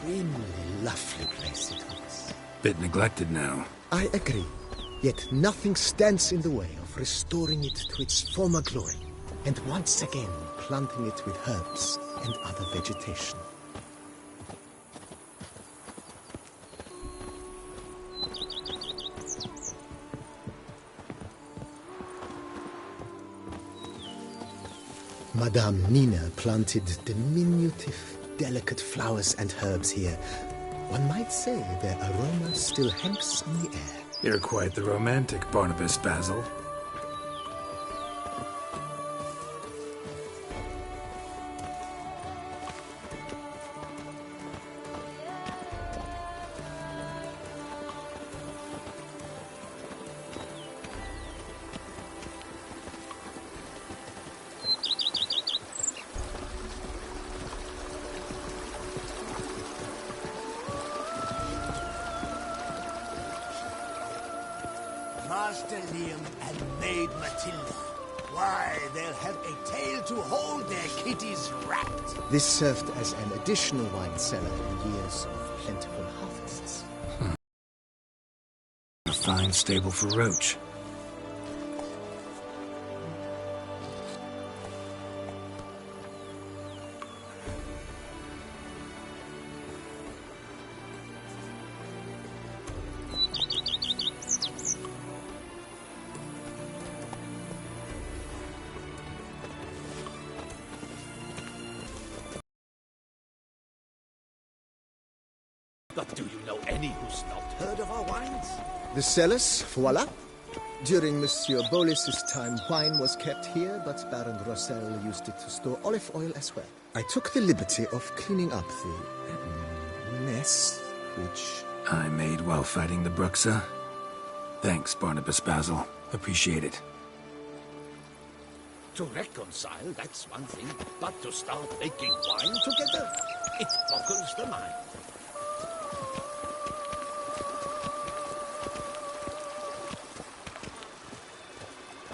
extremely lovely place it was. Bit neglected now. I agree. Yet nothing stands in the way of restoring it to its former glory, and once again planting it with herbs and other vegetation. Madame Nina planted diminutive, delicate flowers and herbs here. One might say their aroma still hangs in the air. You're quite the romantic, Barnabas Basil. Master Liam and Maid Matilda. Why, they'll have a tale to hold their kitties wrapped. This served as an additional wine cellar in years of plentiful harvests. A fine stable for Roach. But do you know any who's not heard of our wines? The cellars, voila. During Monsieur Bolis's time, wine was kept here, but Baron Rossel used it to store olive oil as well. I took the liberty of cleaning up the mess, which I made while fighting the Bruxa. Thanks, Barnabas Basil. Appreciate it. To reconcile, that's one thing, but to start making wine together, it boggles the mind.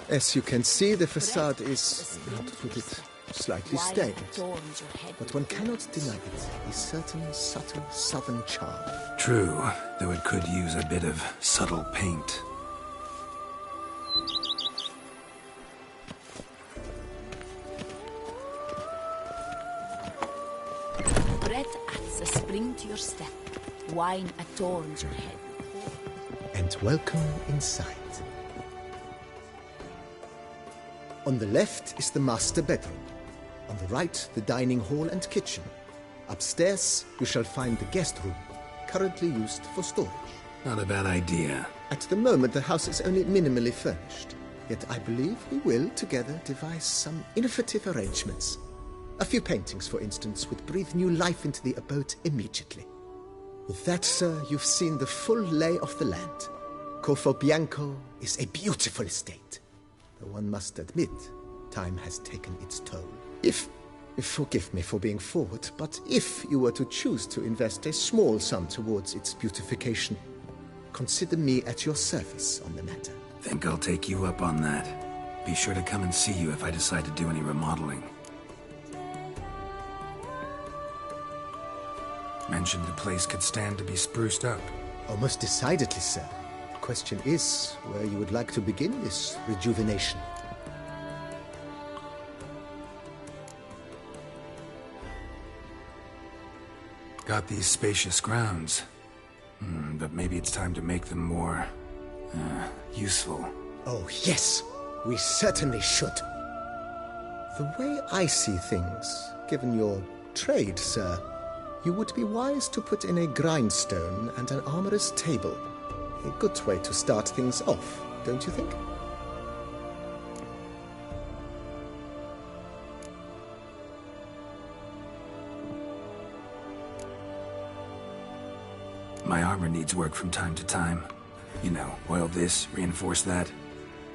As you can see, the facade is, how to put it, slightly stained. But one cannot deny it, a certain subtle southern charm. True, though it could use a bit of subtle paint. Bread adds a spring to your step. Wine adorns your head. And welcome inside. On the left is the master bedroom. On the right, the dining hall and kitchen. Upstairs, you shall find the guest room, currently used for storage. Not a bad idea. At the moment, the house is only minimally furnished. Yet I believe we will, together, devise some innovative arrangements. A few paintings, for instance, would breathe new life into the abode immediately. With that, sir, you've seen the full lay of the land. Corvo Bianco is a beautiful estate. Though one must admit, time has taken its toll. Forgive me for being forward, but if you were to choose to invest a small sum towards its beautification, consider me at your service on the matter. Think I'll take you up on that. Be sure to come and see you if I decide to do any remodeling. Mentioned the place could stand to be spruced up. Oh, most decidedly, sir. The question is where you would like to begin this rejuvenation. Got these spacious grounds. But maybe it's time to make them more, useful. Oh, yes. We certainly should. The way I see things, given your trade, sir, you would be wise to put in a grindstone and an armorer's table. A good way to start things off, don't you think? My armor needs work from time to time. You know, oil this, reinforce that.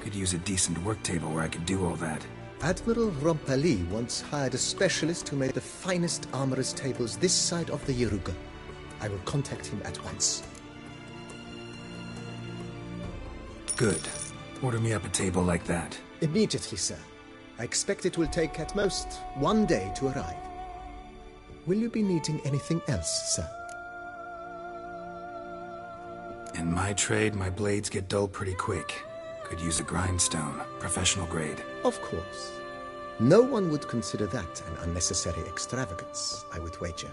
Could use a decent work table where I could do all that. Admiral Rompali once hired a specialist who made the finest armorer's tables this side of the Yeruga. I will contact him at once. Good. Order me up a table like that. Immediately, sir. I expect it will take at most 1 day to arrive. Will you be needing anything else, sir? In my trade, my blades get dull pretty quick. Could use a grindstone, professional grade. Of course. No one would consider that an unnecessary extravagance, I would wager.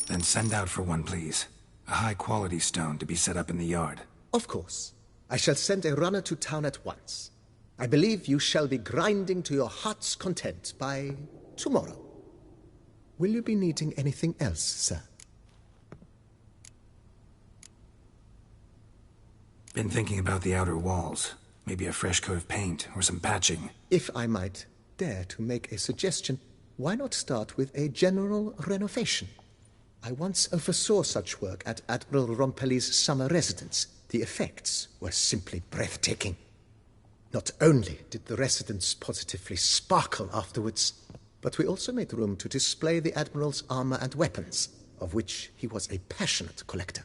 Then send out for one, please. A high-quality stone to be set up in the yard. Of course. I shall send a runner to town at once. I believe you shall be grinding to your heart's content by tomorrow. Will you be needing anything else, sir? Been thinking about the outer walls. Maybe a fresh coat of paint or some patching. If I might dare to make a suggestion, why not start with a general renovation? I once oversaw such work at Admiral Rompelli's summer residence. The effects were simply breathtaking. Not only did the residence positively sparkle afterwards, but we also made room to display the Admiral's armor and weapons, of which he was a passionate collector.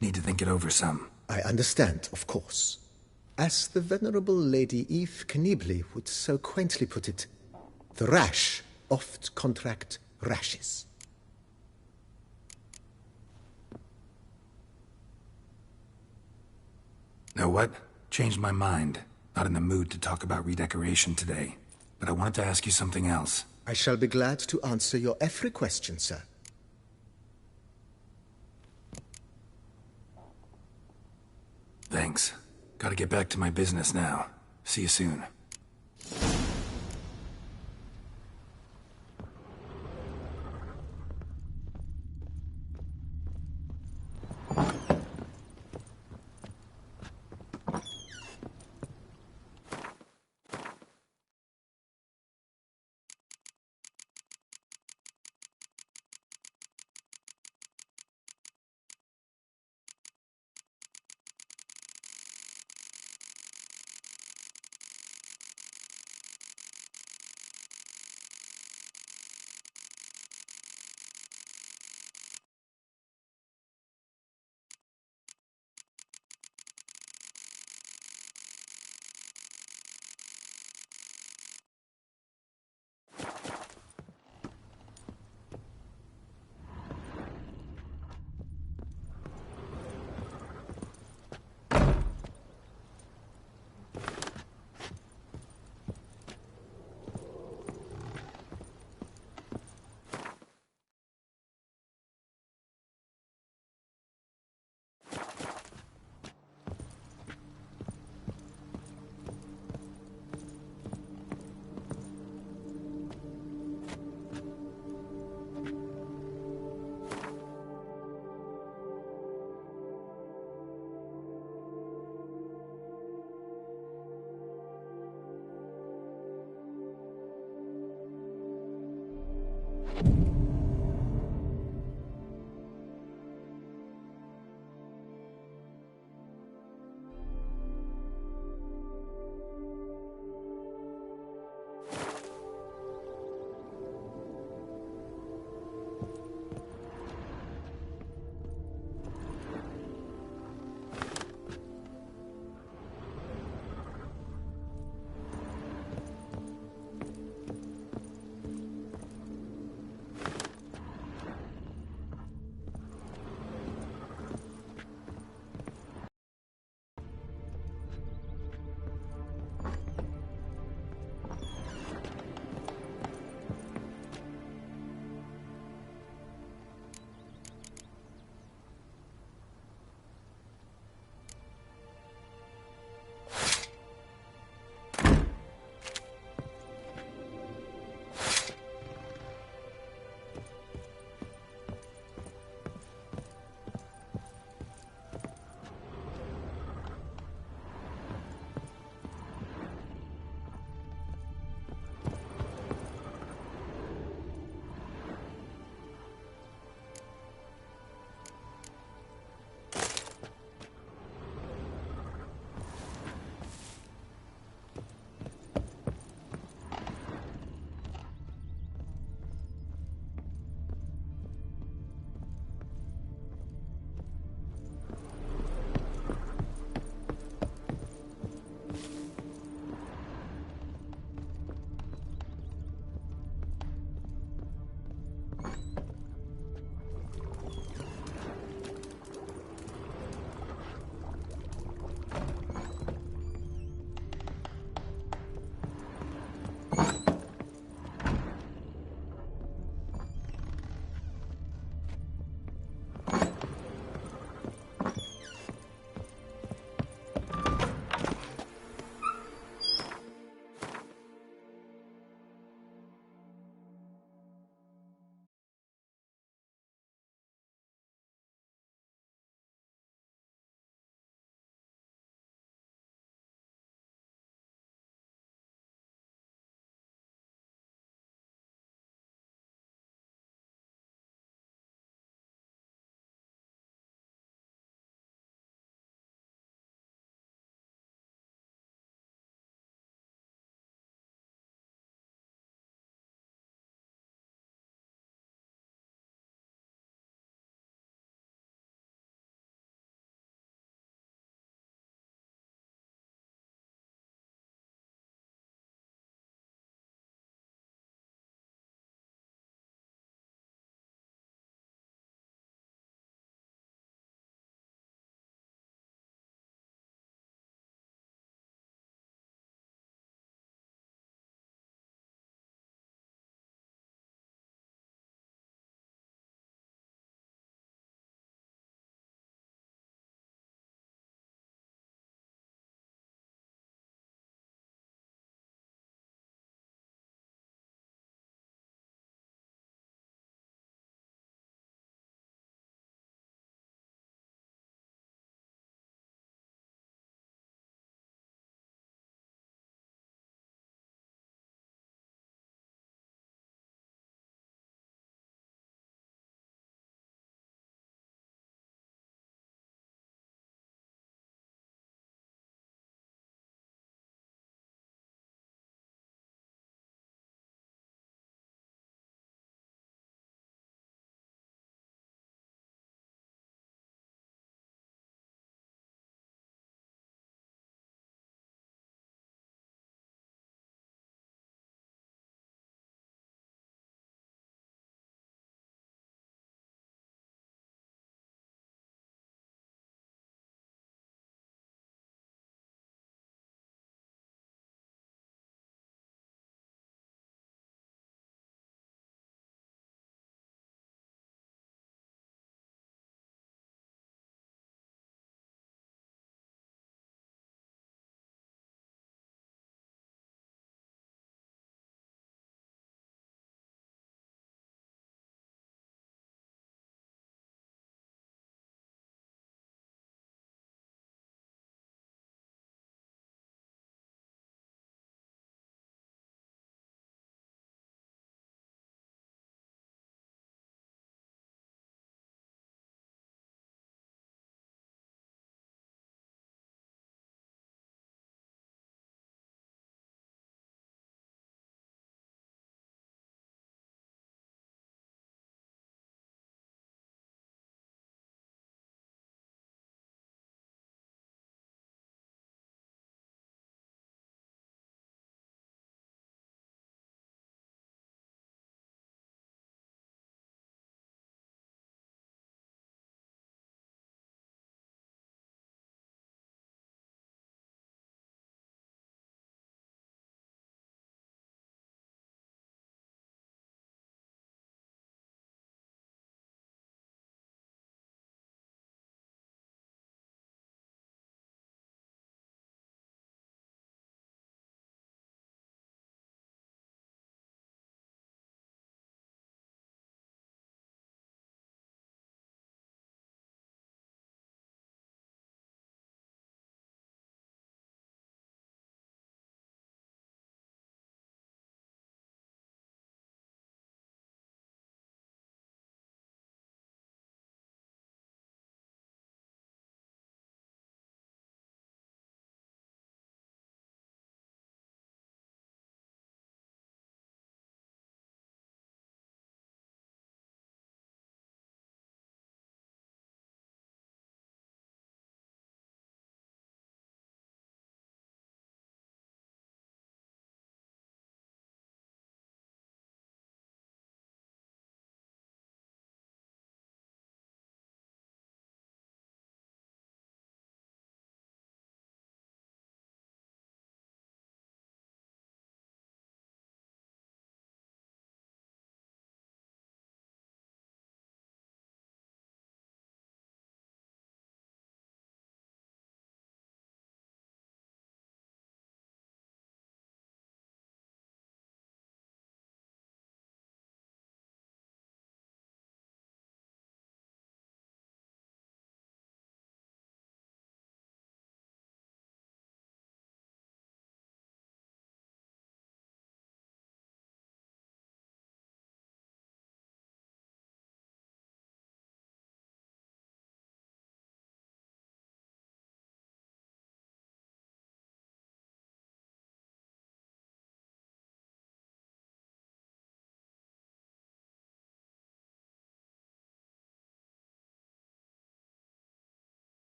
Need to think it over some. I understand, of course. As the venerable Lady Eve Knibley would so quaintly put it, the rash oft contract rashes. Know what? Changed my mind. Not in the mood to talk about redecoration today. But I wanted to ask you something else. I shall be glad to answer your every question, sir. Thanks. Gotta get back to my business now. See you soon.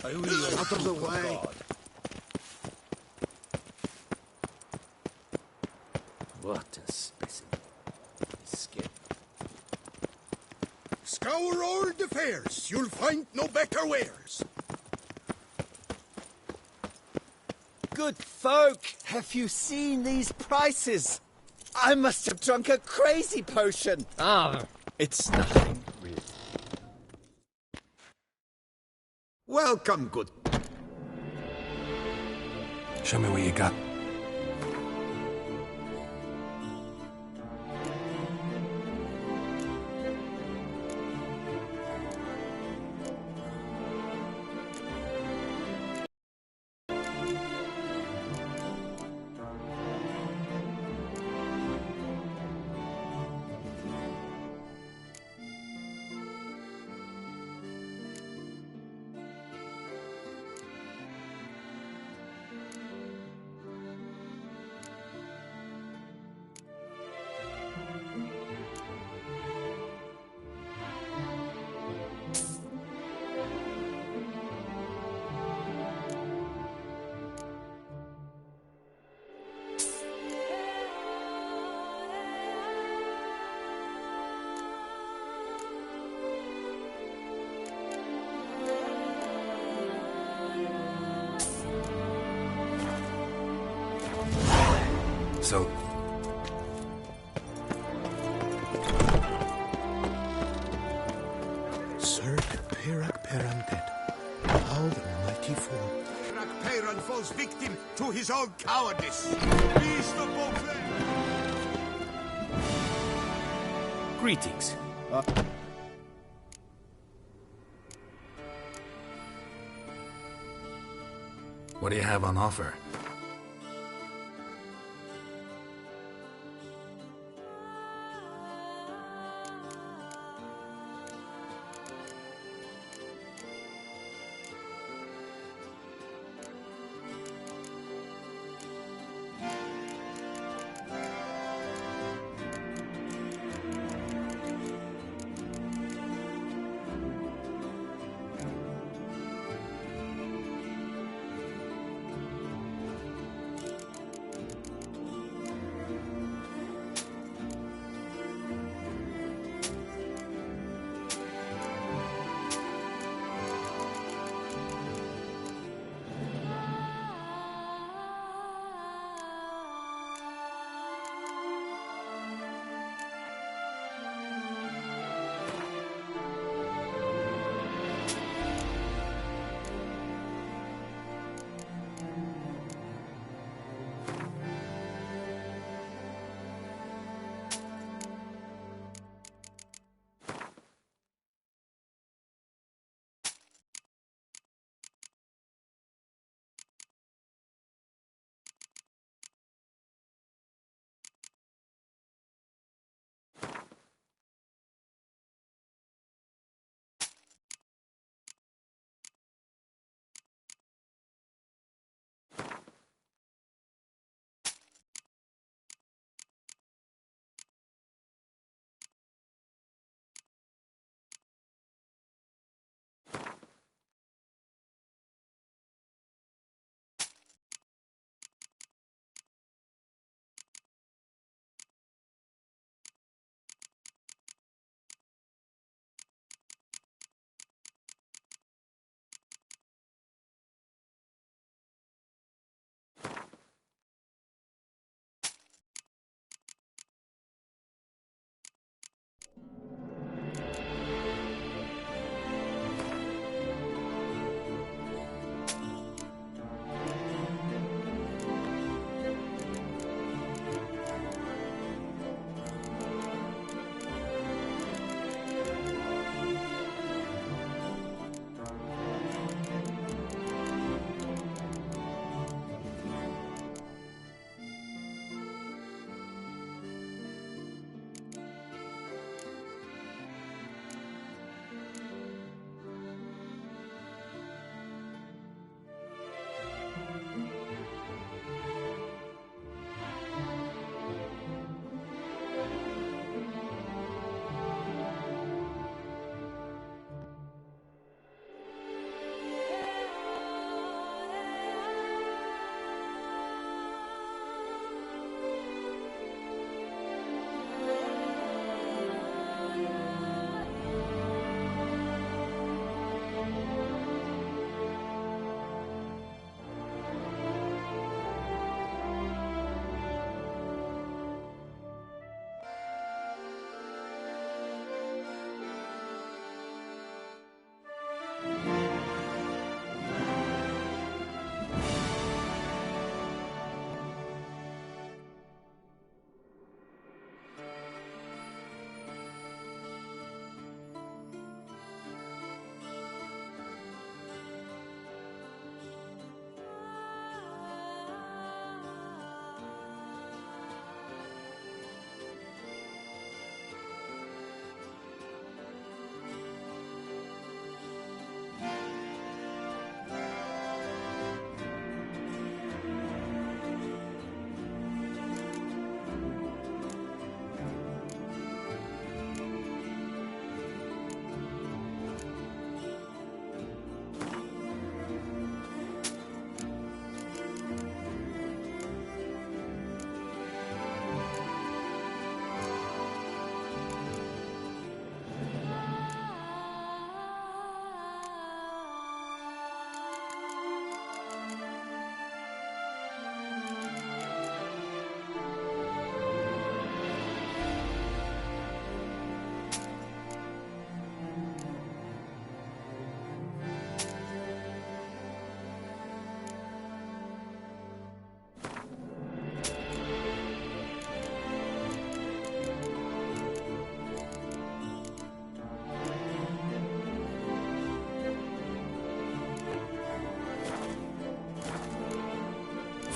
Out of the way. What a specimen. Skin. Scour all the fairs. You'll find no better wares. Good folk, have you seen these prices? I must have drunk a crazy potion. It's nothing, really. Welcome, good. Show me what you got. So... Sir Perak Peranted, how the mighty fall. Rakperan falls victim to his own cowardice. Beast of Beauclair! Greetings. What do you have on offer?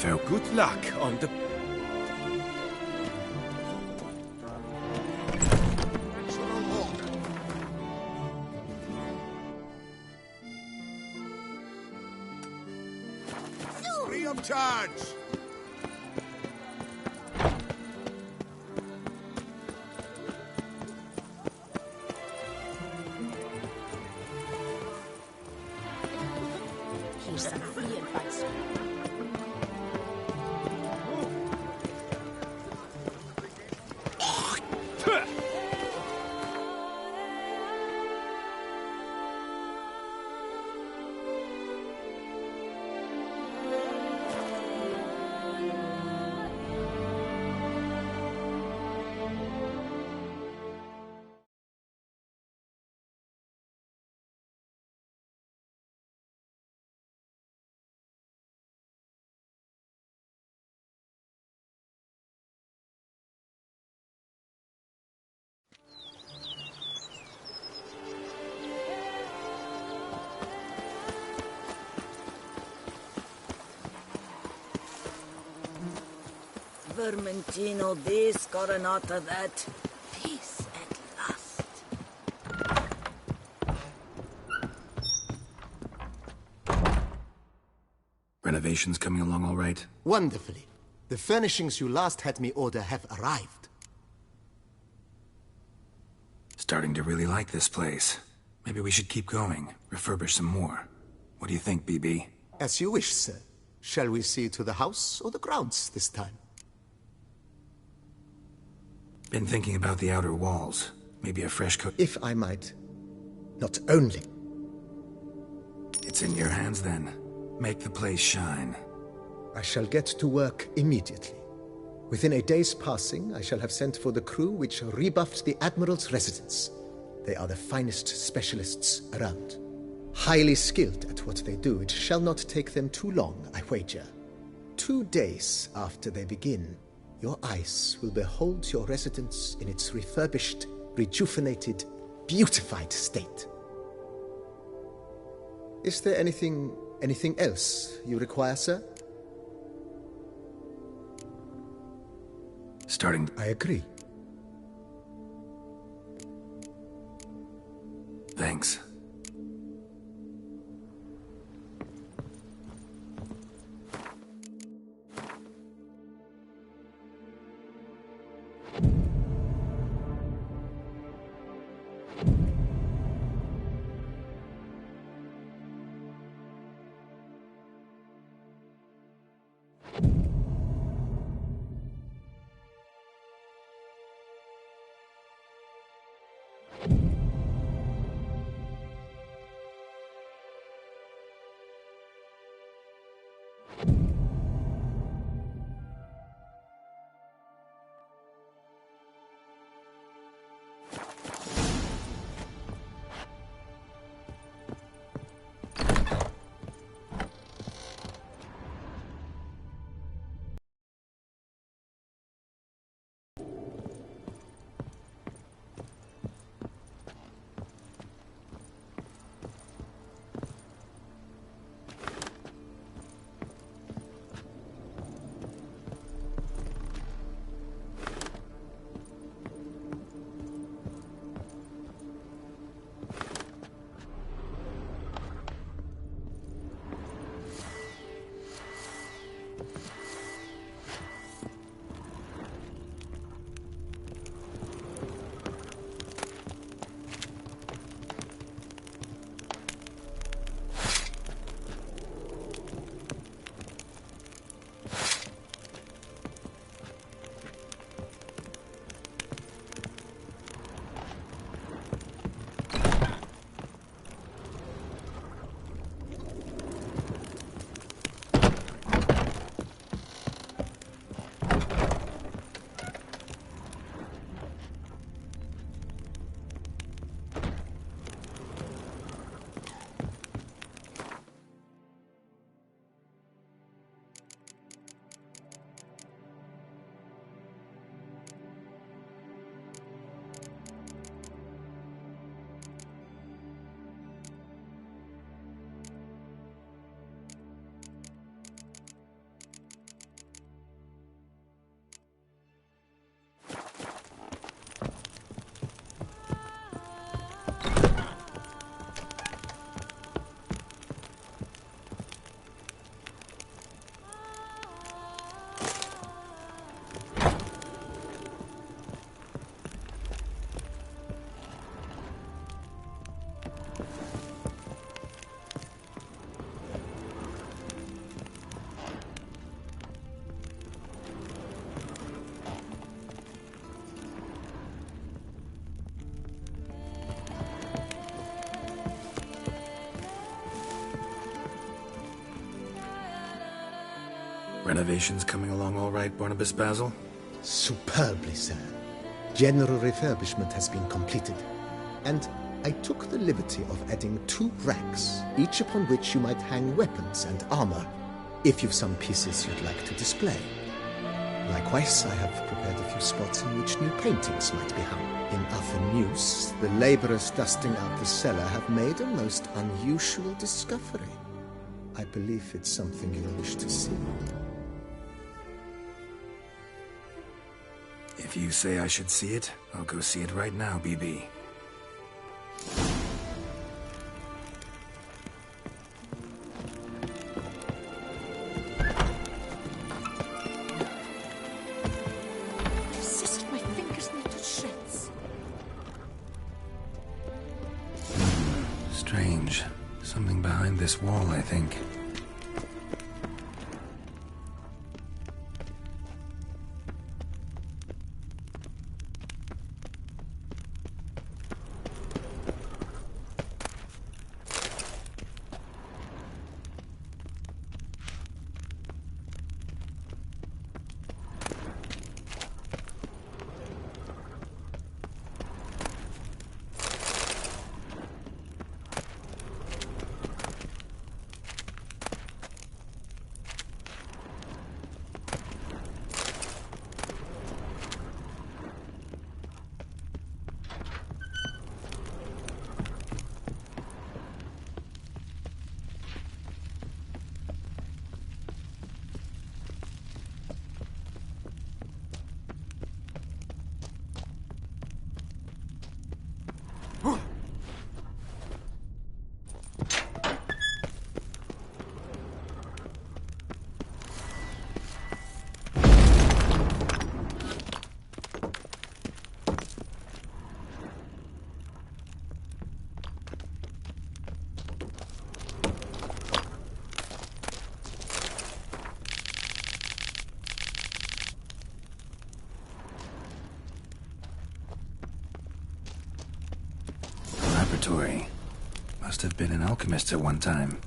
folk. Good luck on the... Free of charge! Here's some free advice. Vermentino this, Coronata that. Peace at last. Renovations coming along all right? Wonderfully. The furnishings you last had me order have arrived. Starting to really like this place. Maybe we should keep going, refurbish some more. What do you think, BB? As you wish, sir. Shall we see to the house or the grounds this time? Been thinking about the outer walls. Maybe a fresh coat. If I might. Not only. It's in your hands then. Make the place shine. I shall get to work immediately. Within a day's passing, I shall have sent for the crew which rebuffed the Admiral's residence. They are the finest specialists around. Highly skilled at what they do, it shall not take them too long, I wager. 2 days after they begin, your eyes will behold your residence in its refurbished, rejuvenated, beautified state. Is there anything else you require, sir? I agree. Thanks. Renovations coming along all right, Barnabas Basil? Superbly, sir. General refurbishment has been completed, and I took the liberty of adding 2 racks, each upon which you might hang weapons and armor, if you've some pieces you'd like to display. Likewise, I have prepared a few spots in which new paintings might be hung. In other news, the laborers dusting out the cellar have made a most unusual discovery. I believe it's something you'll wish to see. If you say I should see it, I'll go see it right now, BB. Resist my fingers may touch shreds. Strange. Something behind this wall, I think. Laboratory. Must have been an alchemist at one time.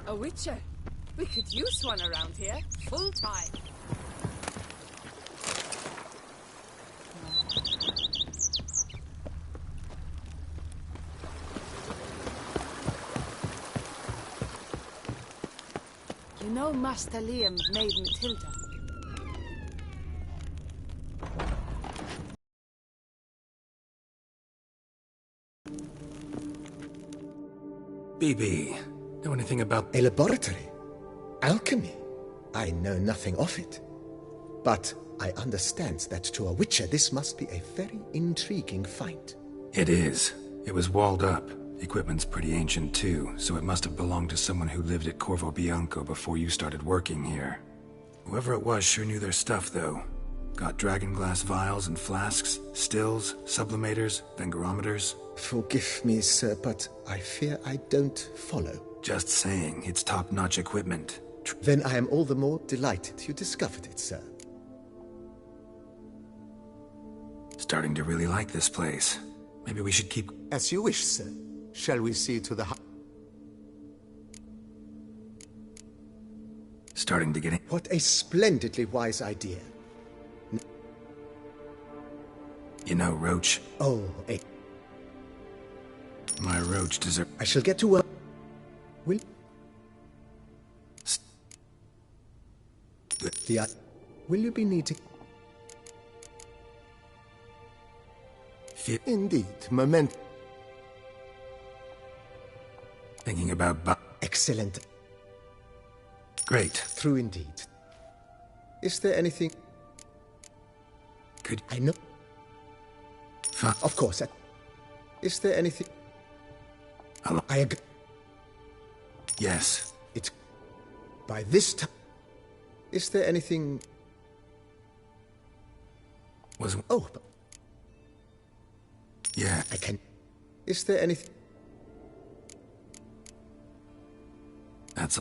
A witcher. We could use one around here, full time. You know Master Liam made Matilda. BB, know anything about... A laboratory? Alchemy? I know nothing of it. But I understand that to a witcher this must be a very intriguing find. It is. It was walled up. Equipment's pretty ancient too, so it must have belonged to someone who lived at Corvo Bianco before you started working here. Whoever it was sure knew their stuff, though. Got dragon glass vials and flasks, stills, sublimators, vengerometers. Forgive me, sir, but I fear I don't follow. Just saying, it's top-notch equipment. Then I am all the more delighted you discovered it, sir. Starting to really like this place. Maybe we should keep... As you wish, sir. Shall we see to the... Starting to get in... What a splendidly wise idea. You know, Roach. Oh, My Roach deserves... I shall get to work. Will... Will you be needing... Indeed, Thinking about... Excellent. Great. True indeed. Is there anything... Could... I know... Of course. Is there anything... Hello? I agree. Yes. It's... By this time... Is there anything... Was... Oh, but... Yeah. I can... Is there anything... That's...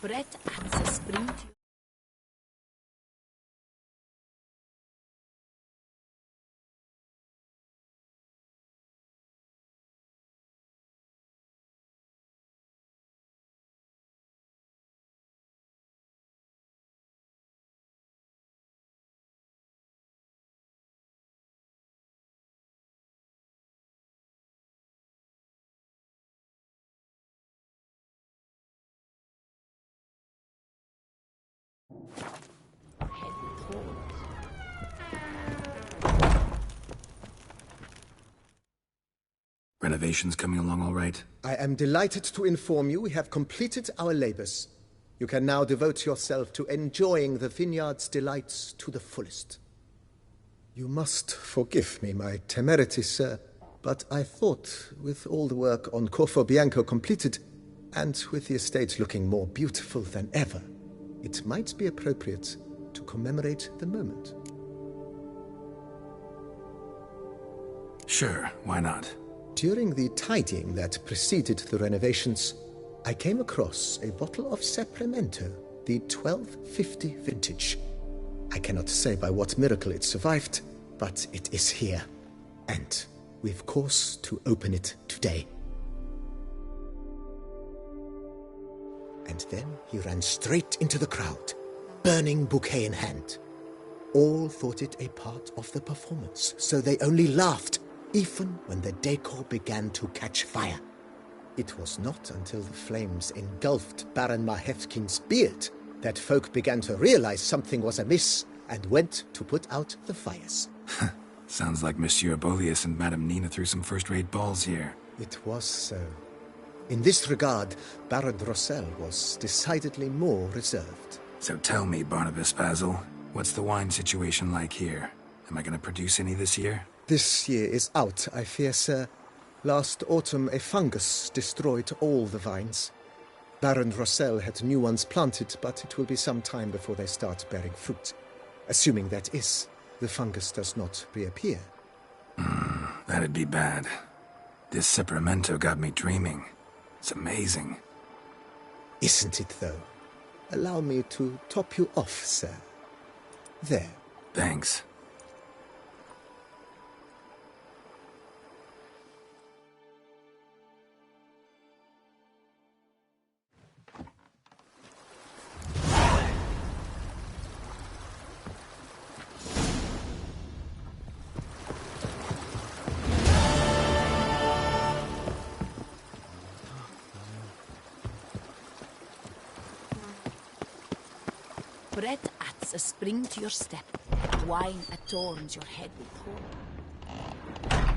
Brett at the spring. Renovations coming along all right? I am delighted to inform you we have completed our labors. You can now devote yourself to enjoying the vineyard's delights to the fullest. You must forgive me my temerity, sir, but I thought, with all the work on Corvo Bianco completed, and with the estate looking more beautiful than ever, it might be appropriate to commemorate the moment. Sure, why not? During the tidying that preceded the renovations, I came across a bottle of Sapramento, the 1250 vintage. I cannot say by what miracle it survived, but it is here, and we've cause to open it today. And then he ran straight into the crowd, burning bouquet in hand. All thought it a part of the performance, so they only laughed, even when the decor began to catch fire. It was not until the flames engulfed Baron Mahevkin's beard that folk began to realize something was amiss and went to put out the fires. Sounds like Monsieur Bolius and Madame Nina threw some first-rate balls here. It was so. In this regard, Baron Rossel was decidedly more reserved. So tell me, Barnabas Basil, what's the wine situation like here? Am I going to produce any this year? This year is out, I fear, sir. Last autumn, a fungus destroyed all the vines. Baron Rossel had new ones planted, but it will be some time before they start bearing fruit. Assuming that is, the fungus does not reappear. That'd be bad. This Sapramento got me dreaming. It's amazing. Isn't it, though? Allow me to top you off, sir. There. Thanks. Bread adds a spring to your step. Wine adorns your head with hope.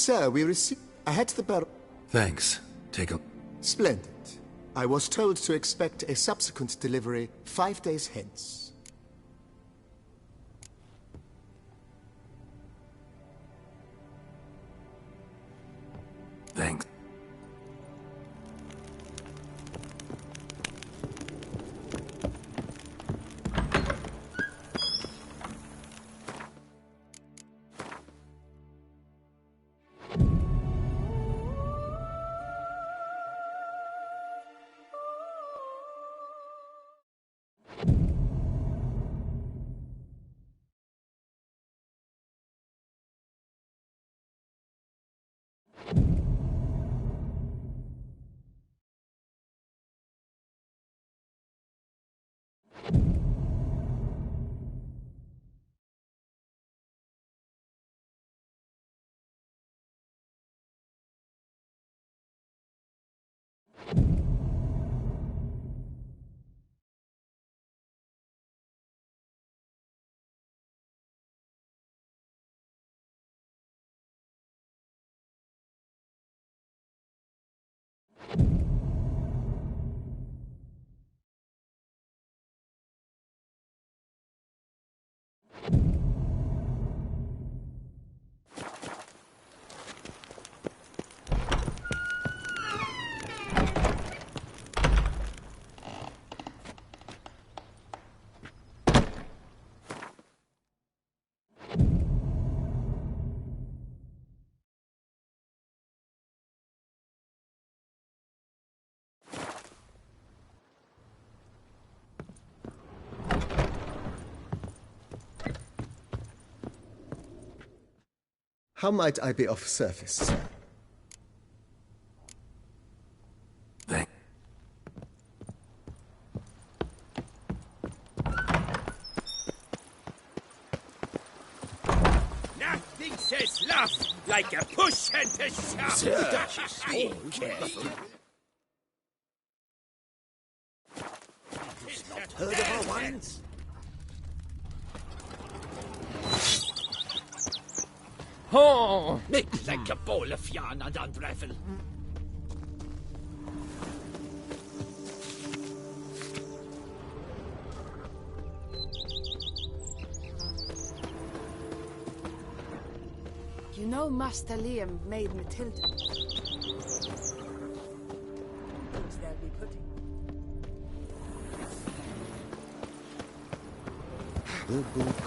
Sir, we receive... Ahead to the bar... Thanks. Take a... Splendid. I was told to expect a subsequent delivery 5 days hence. Thanks. How might I be of service? Thanks. Nothing says love like a push and a shove. Be careful. Heard of our wines? Oh! Make like a bowl of yarn and unravel. You know Master Liam made Matilda. Things they'll be putting.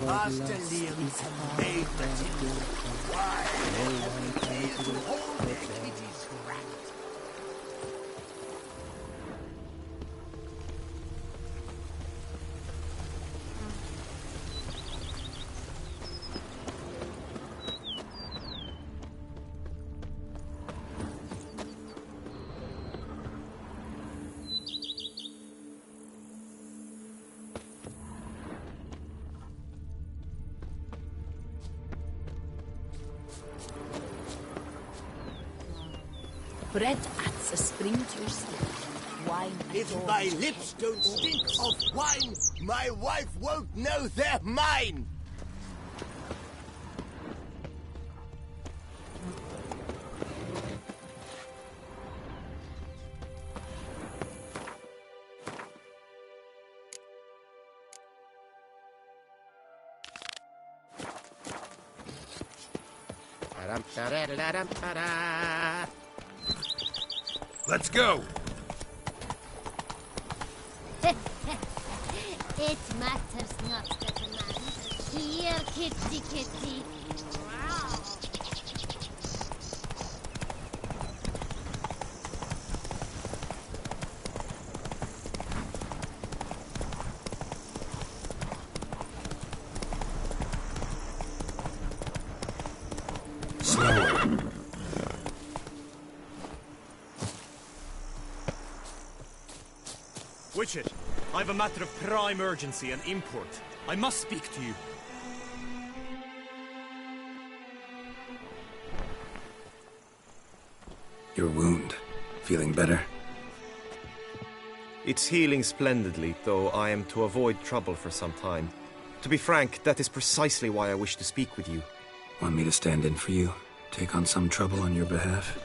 Master Liam had made Matilda. Why have we failed to hold their kitties wrapped? Bread at a spring to your step. Wine If adorns my your lips head. don't stink of wine, my wife won't know they're mine. Let's go! It matters not, gentlemen. Here, kitty, kitty. Wow. Slower. Witcher, I have a matter of prime urgency and import. I must speak to you. Your wound. Feeling better? It's healing splendidly, though I am to avoid trouble for some time. To be frank, that is precisely why I wish to speak with you. Want me to stand in for you? take on some trouble on your behalf?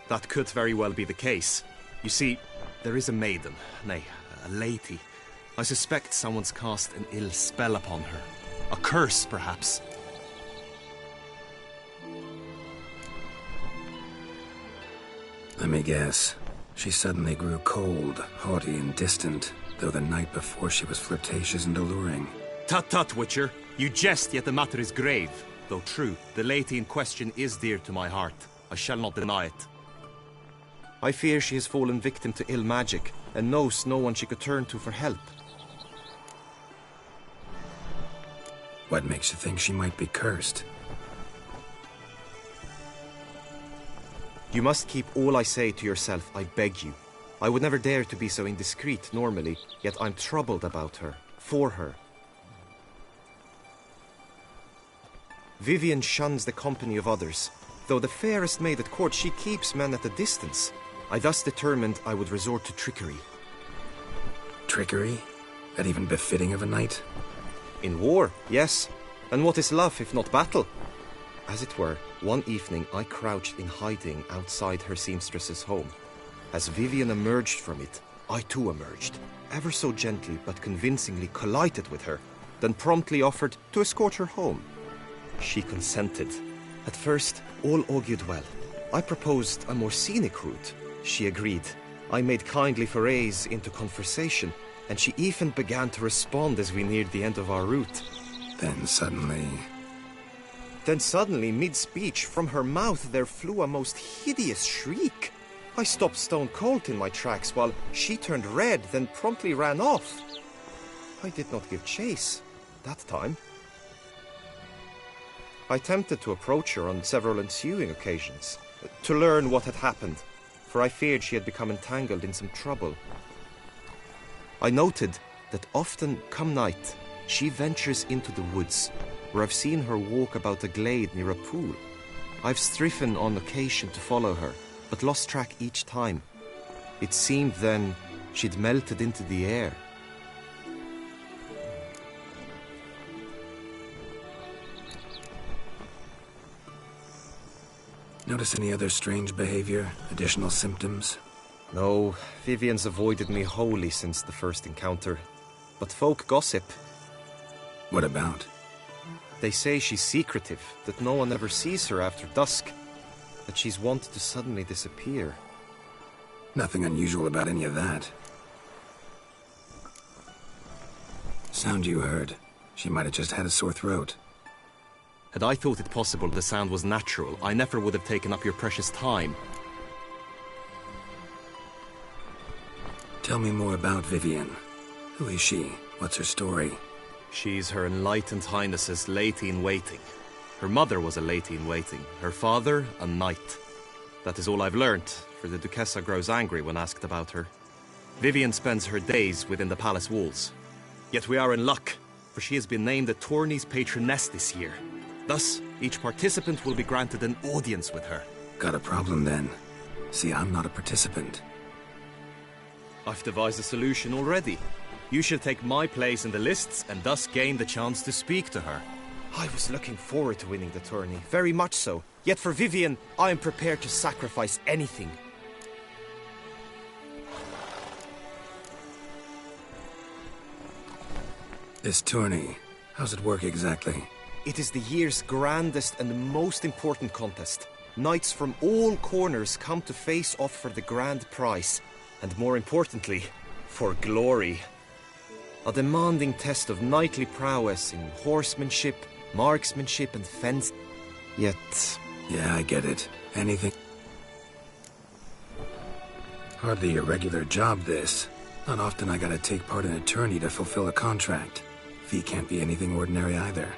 That could very well be the case. You see, there is a maiden, nay, a lady. I suspect someone's cast an ill spell upon her. A curse, perhaps. Let me guess. She suddenly grew cold, haughty, and distant, though the night before she was flirtatious and alluring. Tut tut, Witcher. You jest, yet the matter is grave. Though true, the lady in question is dear to my heart. I shall not deny it. I fear she has fallen victim to ill magic, and knows no one she could turn to for help. What makes you think she might be cursed? You must keep all I say to yourself, I beg you. I would never dare to be so indiscreet normally, yet I'm troubled about her, for her. Vivian shuns the company of others. Though the fairest maid at court, she keeps men at a distance. I thus determined I would resort to trickery. Trickery? That even befitting of a knight? In war, yes. And what is love if not battle? As it were, one evening I crouched in hiding outside her seamstress's home. As Vivian emerged from it, I too emerged, ever so gently but convincingly collided with her, then promptly offered to escort her home. She consented. At first, all augured well. I proposed a more scenic route. She agreed. I made kindly forays into conversation, and she even began to respond as we neared the end of our route. Then suddenly, mid-speech, from her mouth there flew a most hideous shriek. I stopped stone cold in my tracks while she turned red, then promptly ran off. I did not give chase that time. I attempted to approach her on several ensuing occasions, to learn what had happened, for I feared she had become entangled in some trouble. I noted that often, come night, she ventures into the woods, where I've seen her walk about a glade near a pool. I've striven on occasion to follow her, but lost track each time. It seemed then she'd melted into the air. notice any other strange behavior, additional symptoms? No, Vivian's avoided me wholly since the first encounter. But folk gossip. What about? They say she's secretive, that no one ever sees her after dusk, that she's wont to suddenly disappear. Nothing unusual about any of that. Sound you heard. She might have just had a sore throat. Had I thought it possible the sound was natural, I never would have taken up your precious time. Tell me more about Vivian. Who is she? What's her story? She's Her Enlightened Highness's lady-in-waiting. Her mother was a lady-in-waiting, her father a knight. That is all I've learnt, for the Duchessa grows angry when asked about her. Vivian spends her days within the palace walls. Yet we are in luck, for she has been named the tourney's patroness this year. Thus, each participant will be granted an audience with her. Got a problem then. See, I'm not a participant. I've devised a solution already. You shall take my place in the lists and thus gain the chance to speak to her. I was looking forward to winning the tourney, very much so. Yet for Vivian, I am prepared to sacrifice anything. This tourney, how's it work exactly? It is the year's grandest and most important contest. Knights from all corners come to face off for the grand prize. And more importantly, for glory. A demanding test of knightly prowess in horsemanship, marksmanship, and fence. Yet... Yeah, I get it. Anything... Hardly a regular job, this. Not often I gotta take part in a tourney to fulfill a contract. Fee can't be anything ordinary either.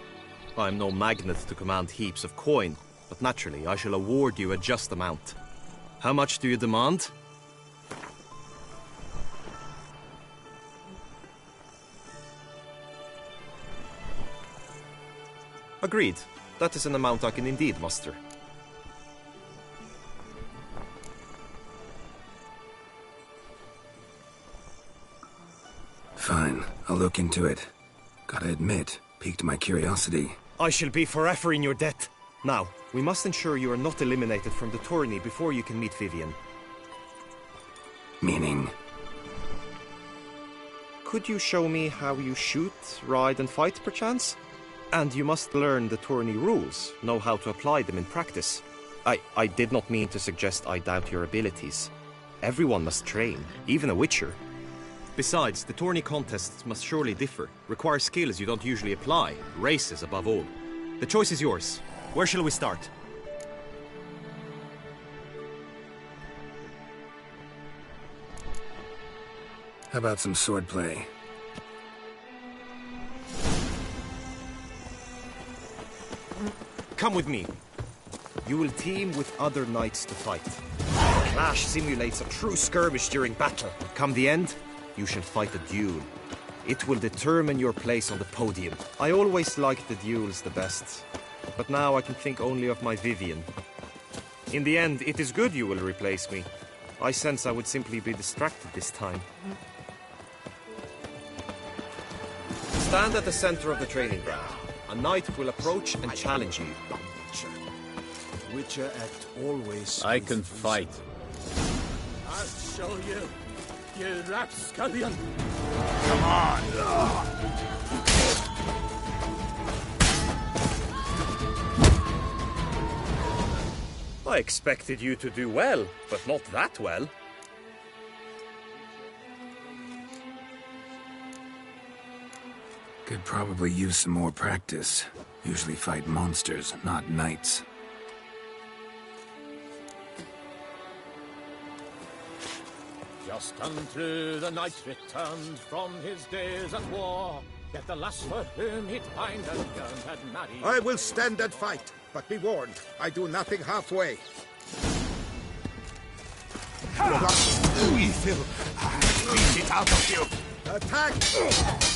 I'm no magnet to command heaps of coin, but naturally I shall award you a just amount. How much do you demand? Agreed. That is an amount I can indeed muster. Fine, I'll look into it. Gotta admit, piqued my curiosity. I shall be forever in your debt. Now, We must ensure you are not eliminated from the tourney before you can meet Vivian. Meaning? Could you show me how you shoot, ride and fight, perchance? And you must learn the tourney rules, know how to apply them in practice. I did not mean to suggest I doubt your abilities. Everyone must train, even a witcher. Besides, the tourney contests must surely differ, require skills you don't usually apply, races above all. The choice is yours. Where shall we start? How about some swordplay? Come with me. You will team with other knights to fight. The clash simulates a true skirmish during battle. Come the end, you shall fight a duel. It will determine your place on the podium. I always liked the duels the best, but now I can think only of my Vivian. In the end, it is good you will replace me. I sense I would simply be distracted this time. Stand at the center of the training ground. A knight will approach and challenge you. Witcher act always... I can fight. I'll show you, you rapscallion! Come on! I expected you to do well, but not that well. Could probably use some more practice. Usually fight monsters, not knights. Just unto the knight returned from his days at war. Yet the lass for whom he'd pined and yearned had married. I will stand and fight, but be warned, I do nothing halfway. We will squeeze it out of you. Attack!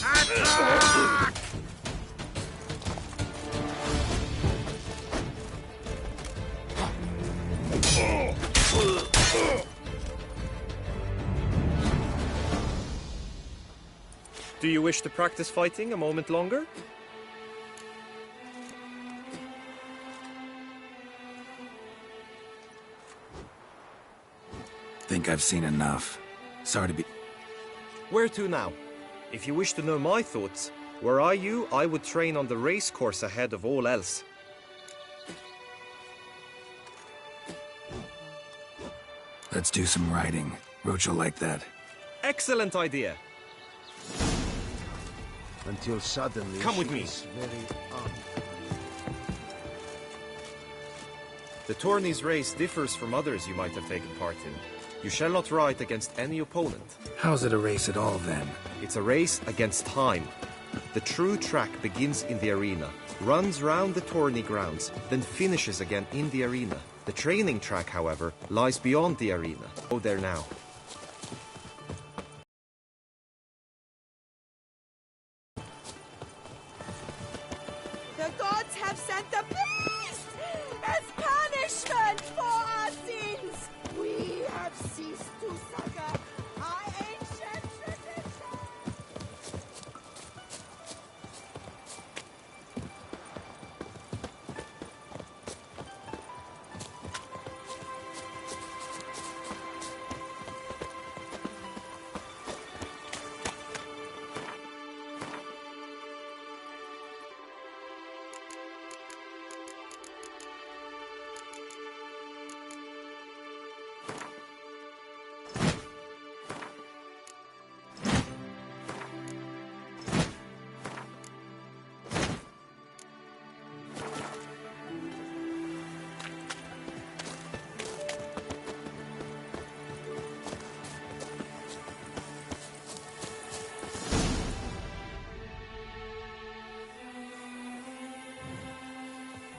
Attack! Do you wish to practice fighting a moment longer? Think I've seen enough. Sorry to be... Where to now? If you wish to know my thoughts, were I you, I would train on the race course ahead of all else. Let's do some riding. Roach will like that. Excellent idea. Until suddenly Come with me. Very The tourney's race differs from others you might have taken part in. You shall not ride against any opponent. How's it a race at all, then? It's a race against time. The true track begins in the arena, runs round the tourney grounds, then finishes again in the arena. The training track, however, lies beyond the arena. Go there now. The gods have sent a beast as punishment for our sins. We have ceased to succor our ancient tradition.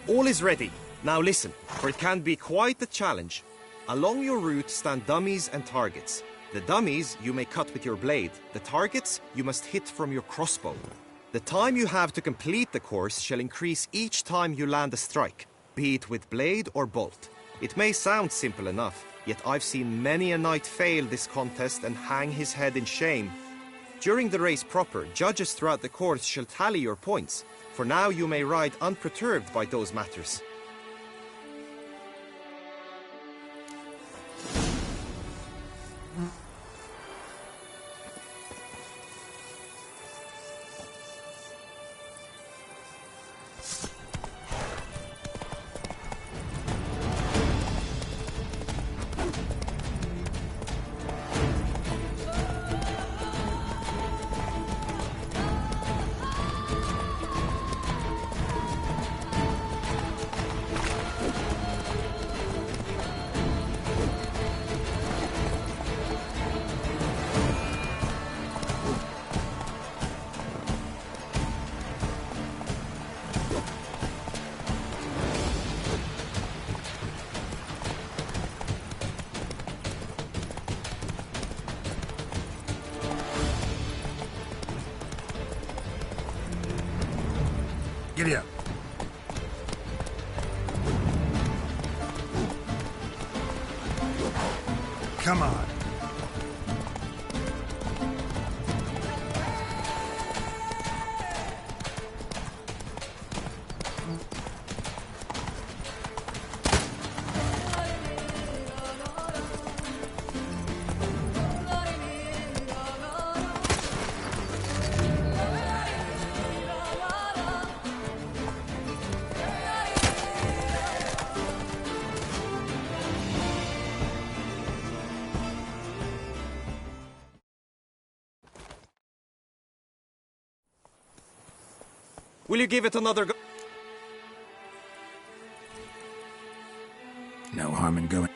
All is ready. Now listen, for it can be quite a challenge. Along your route stand dummies and targets. The dummies you may cut with your blade. The targets you must hit from your crossbow. The time you have to complete the course shall increase each time you land a strike, be it with blade or bolt. It may sound simple enough, yet I've seen many a knight fail this contest and hang his head in shame. During the race proper, judges throughout the course shall tally your points. For now you may ride unperturbed by those matters. Giddy up. Come on. Will you give it another go? No harm in going.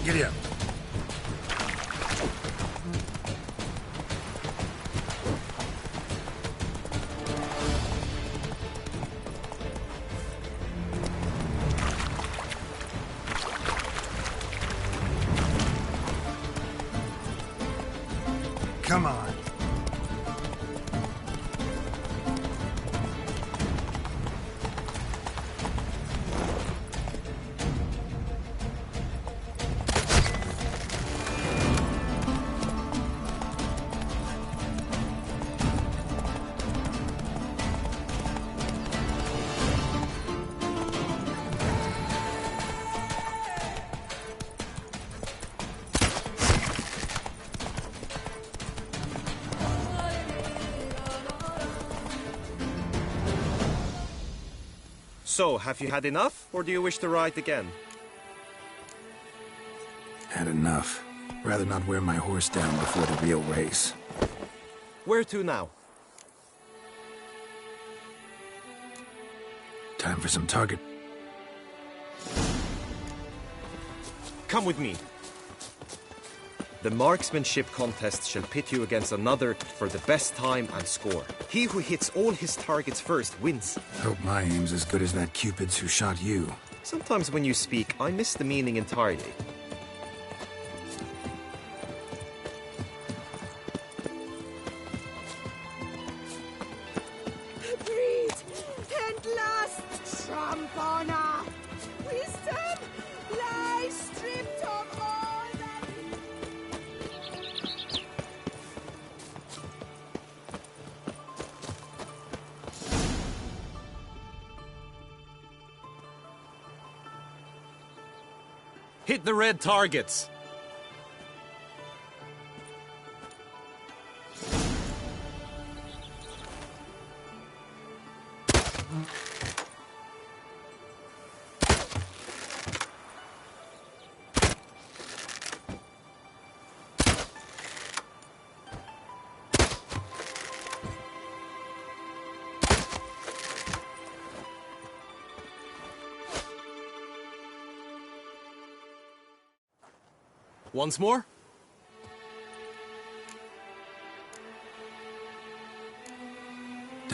Giddy up. Come on. So, have you had enough, or do you wish to ride again? Had enough. Rather not wear my horse down before the real race. Where to now? Time for some target. Come with me. The marksmanship contest shall pit you against another for the best time and score. He who hits all his targets first wins. Hope my aim's as good as that Cupid's who shot you. Sometimes when you speak, I miss the meaning entirely. Breed and last trump honor. Wisdom lies stripped of all that. Hit the red targets! Once more?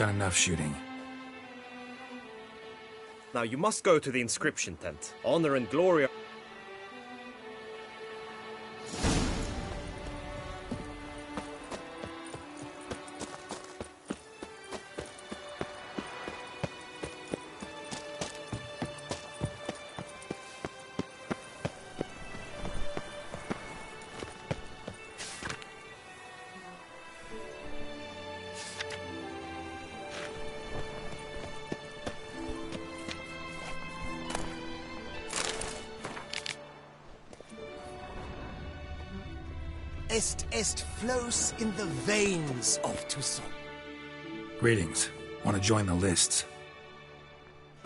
got enough shooting. Now you must go to the inscription tent. Honor and glory. Est flows in the veins of Toussaint. Greetings. Want to join the lists?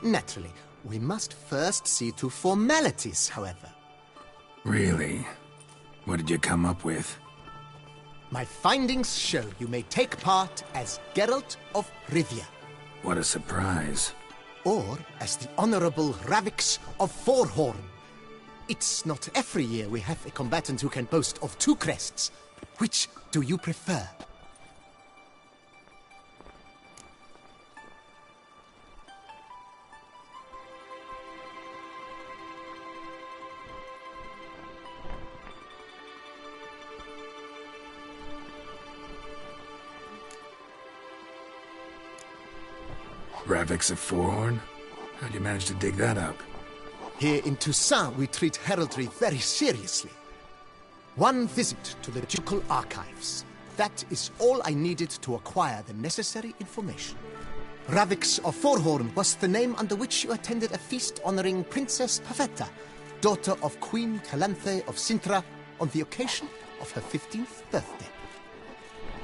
Naturally, we must first see to formalities, however. Really? What did you come up with? My findings show you may take part as Geralt of Rivia. What a surprise. Or as the Honorable Ravix of Forhorn. It's not every year we have a combatant who can boast of 2 crests. Which do you prefer? Ravix of Forhorn? How'd you manage to dig that up? Here in Toussaint, we treat heraldry very seriously. One visit to the ducal archives. That is all I needed to acquire the necessary information. Ravix of Forhorn was the name under which you attended a feast honoring Princess Pavetta, daughter of Queen Calanthe of Sintra, on the occasion of her 15th birthday.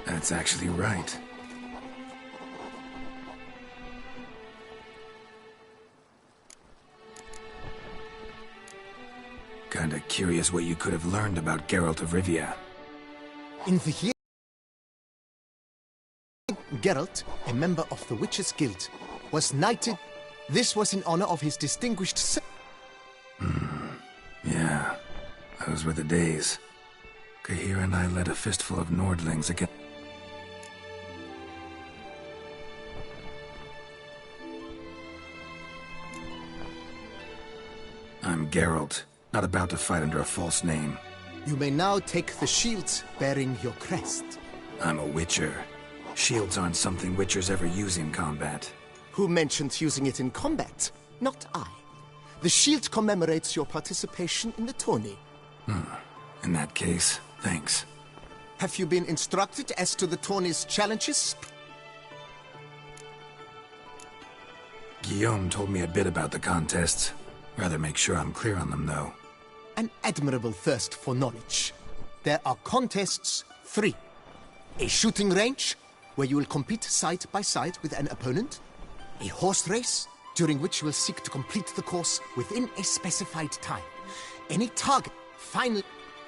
That's actually right. Kinda curious what you could have learned about Geralt of Rivia. In the year... Geralt, a member of the Witches' Guild, was knighted. This was in honor of his distinguished... Yeah, those were the days. Kahir and I led a fistful of Nordlings against... I'm Geralt, not about to fight under a false name. You may now take the shield bearing your crest. I'm a Witcher. Shields aren't something Witchers ever use in combat. Who mentioned using it in combat? Not I. The shield commemorates your participation in the tourney. In that case, thanks. Have you been instructed as to the tourney's challenges? Guillaume told me a bit about the contests. Rather make sure I'm clear on them, though. An admirable thirst for knowledge. There are contests 3. A shooting range, where you will compete side by side with an opponent. A horse race, during which you will seek to complete the course within a specified time. Any target, finally.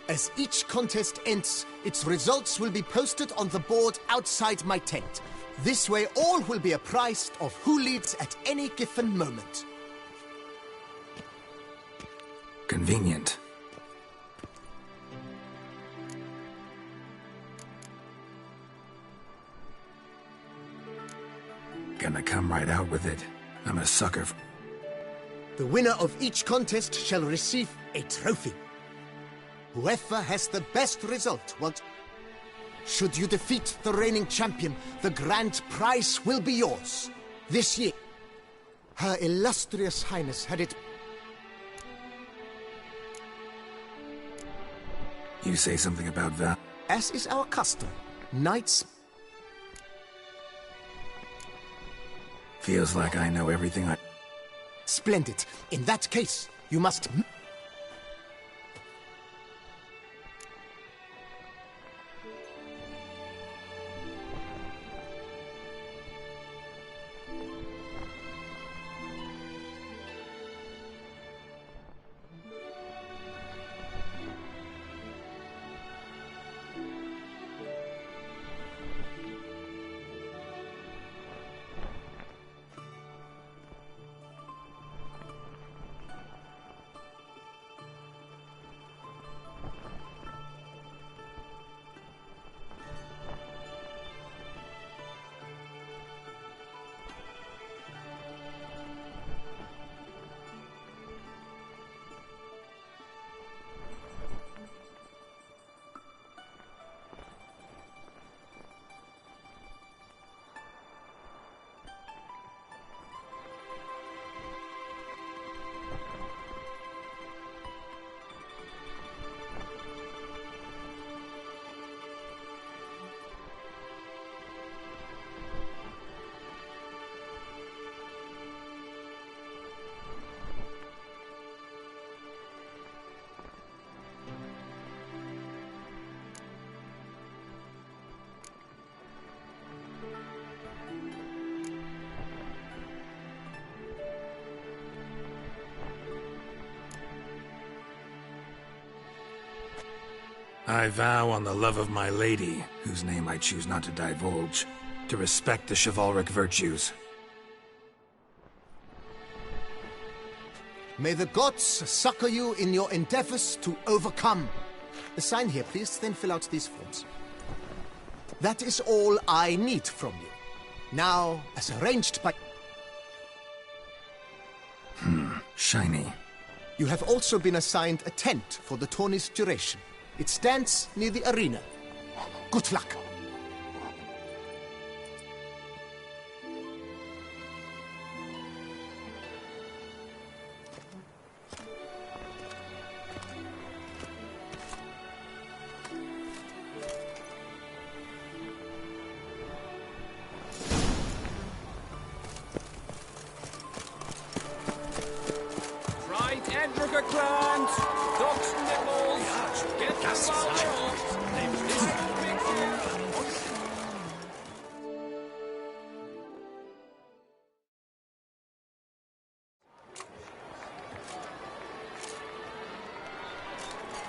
As each contest ends, its results will be posted on the board outside my tent. This way all will be apprised of who leads at any given moment. Convenient. Gonna come right out with it. I'm a sucker for... The winner of each contest shall receive a trophy. Whoever has the best result will... Should you defeat the reigning champion, the grand prize will be yours. This year, Her Illustrious Highness had it... You say something about that? As is our custom, knights... Feels like I know everything I... Splendid. In that case, you must... I vow on the love of my lady, whose name I choose not to divulge, to respect the chivalric virtues. May the gods succor you in your endeavors to overcome. Sign here, please, then fill out these forms. That is all I need from you. Now, as arranged by... Shiny. You have also been assigned a tent for the tourney's duration. It stands near the arena. Good luck.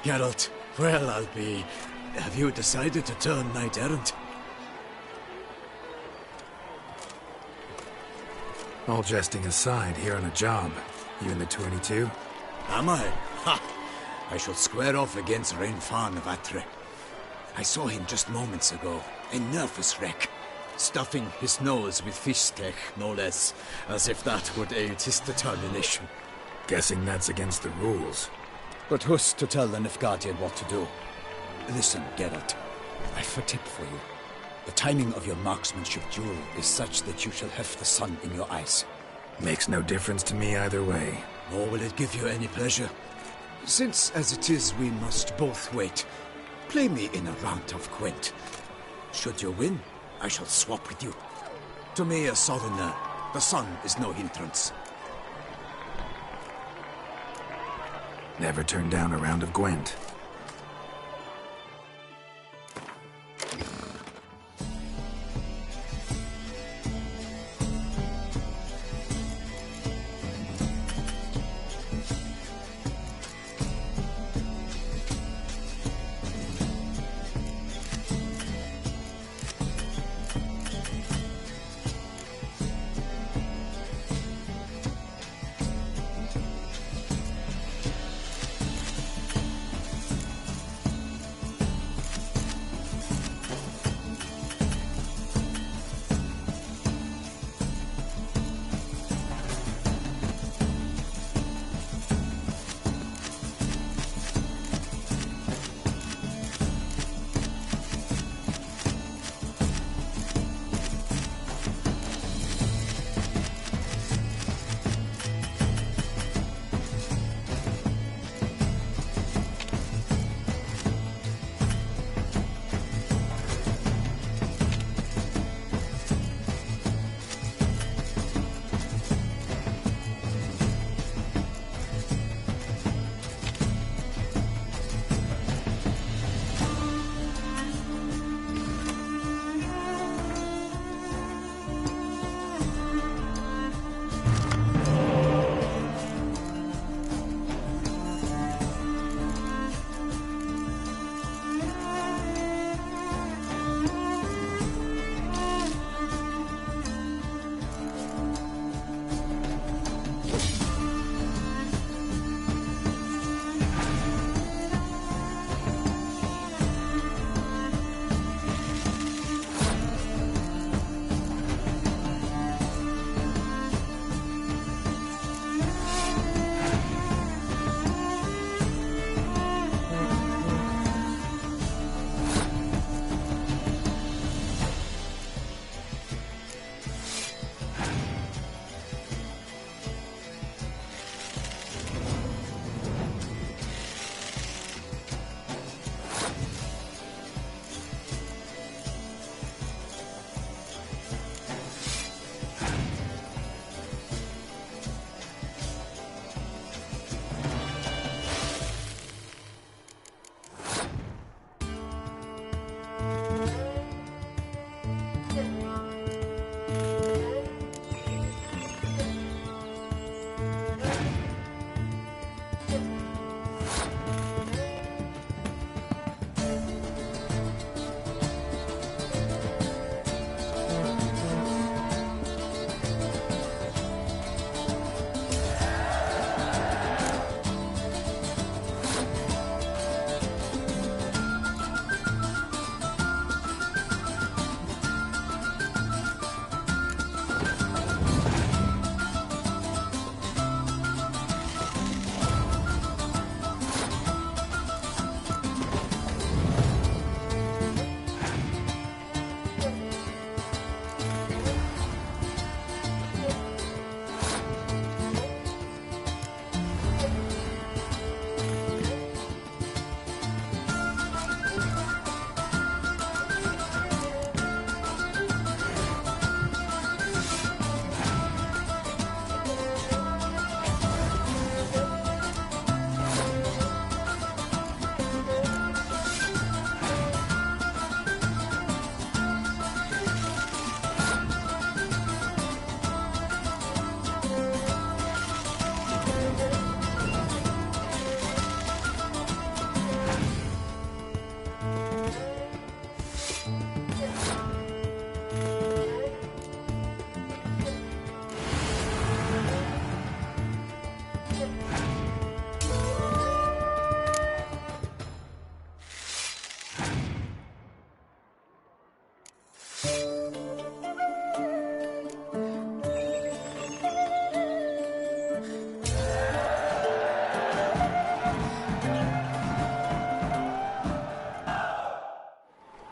Geralt, well, I'll be... Have you decided to turn knight-errant? All jesting aside, here on a job. You in the 22? Am I? Ha! I shall square off against Rainfan of Atre. I saw him just moments ago, a nervous wreck, stuffing his nose with fish steak, no less, as if that would aid his determination. Guessing that's against the rules. But who's to tell the Nilfgaardian what to do? Listen, Geralt, I've a tip for you. The timing of your marksmanship duel is such that you shall have the sun in your eyes. Makes no difference to me either way. Nor will it give you any pleasure. Since, as it is, we must both wait, play me in a round of Gwent. Should you win, I shall swap with you. To me, a southerner, the sun is no hindrance. Never turn down a round of Gwent.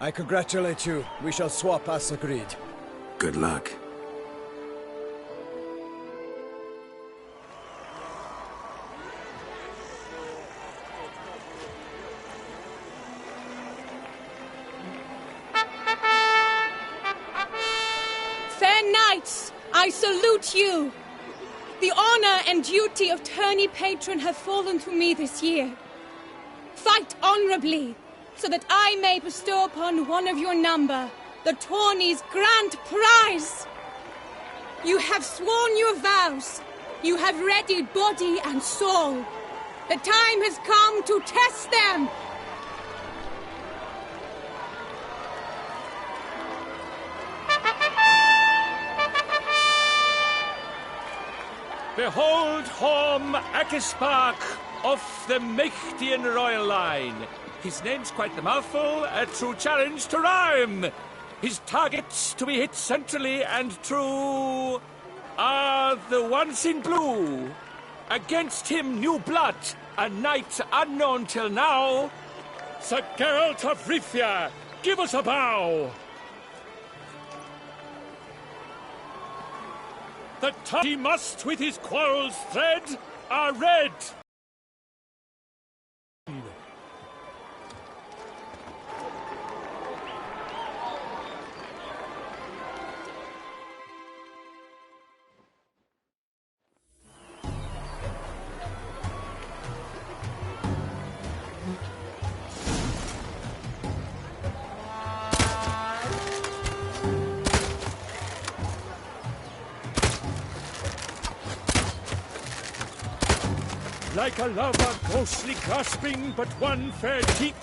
I congratulate you. We shall swap as agreed. Good luck. Fair knights, I salute you. The honor and duty of tourney patron have fallen to me this year. Fight honorably, so that I may bestow upon one of your number the tourney's grand prize. You have sworn your vows. You have readied body and soul. The time has come to test them. Behold Horm Akispark of the Mechtian royal line. His name's quite the mouthful, a true challenge to rhyme. His targets to be hit centrally and true are the ones in blue. Against him new blood, a knight unknown till now. Sir Geralt of Rivia, give us a bow. The tongue he must with his quarrels thread are red. Like a lover ghostly grasping but one fair cheek,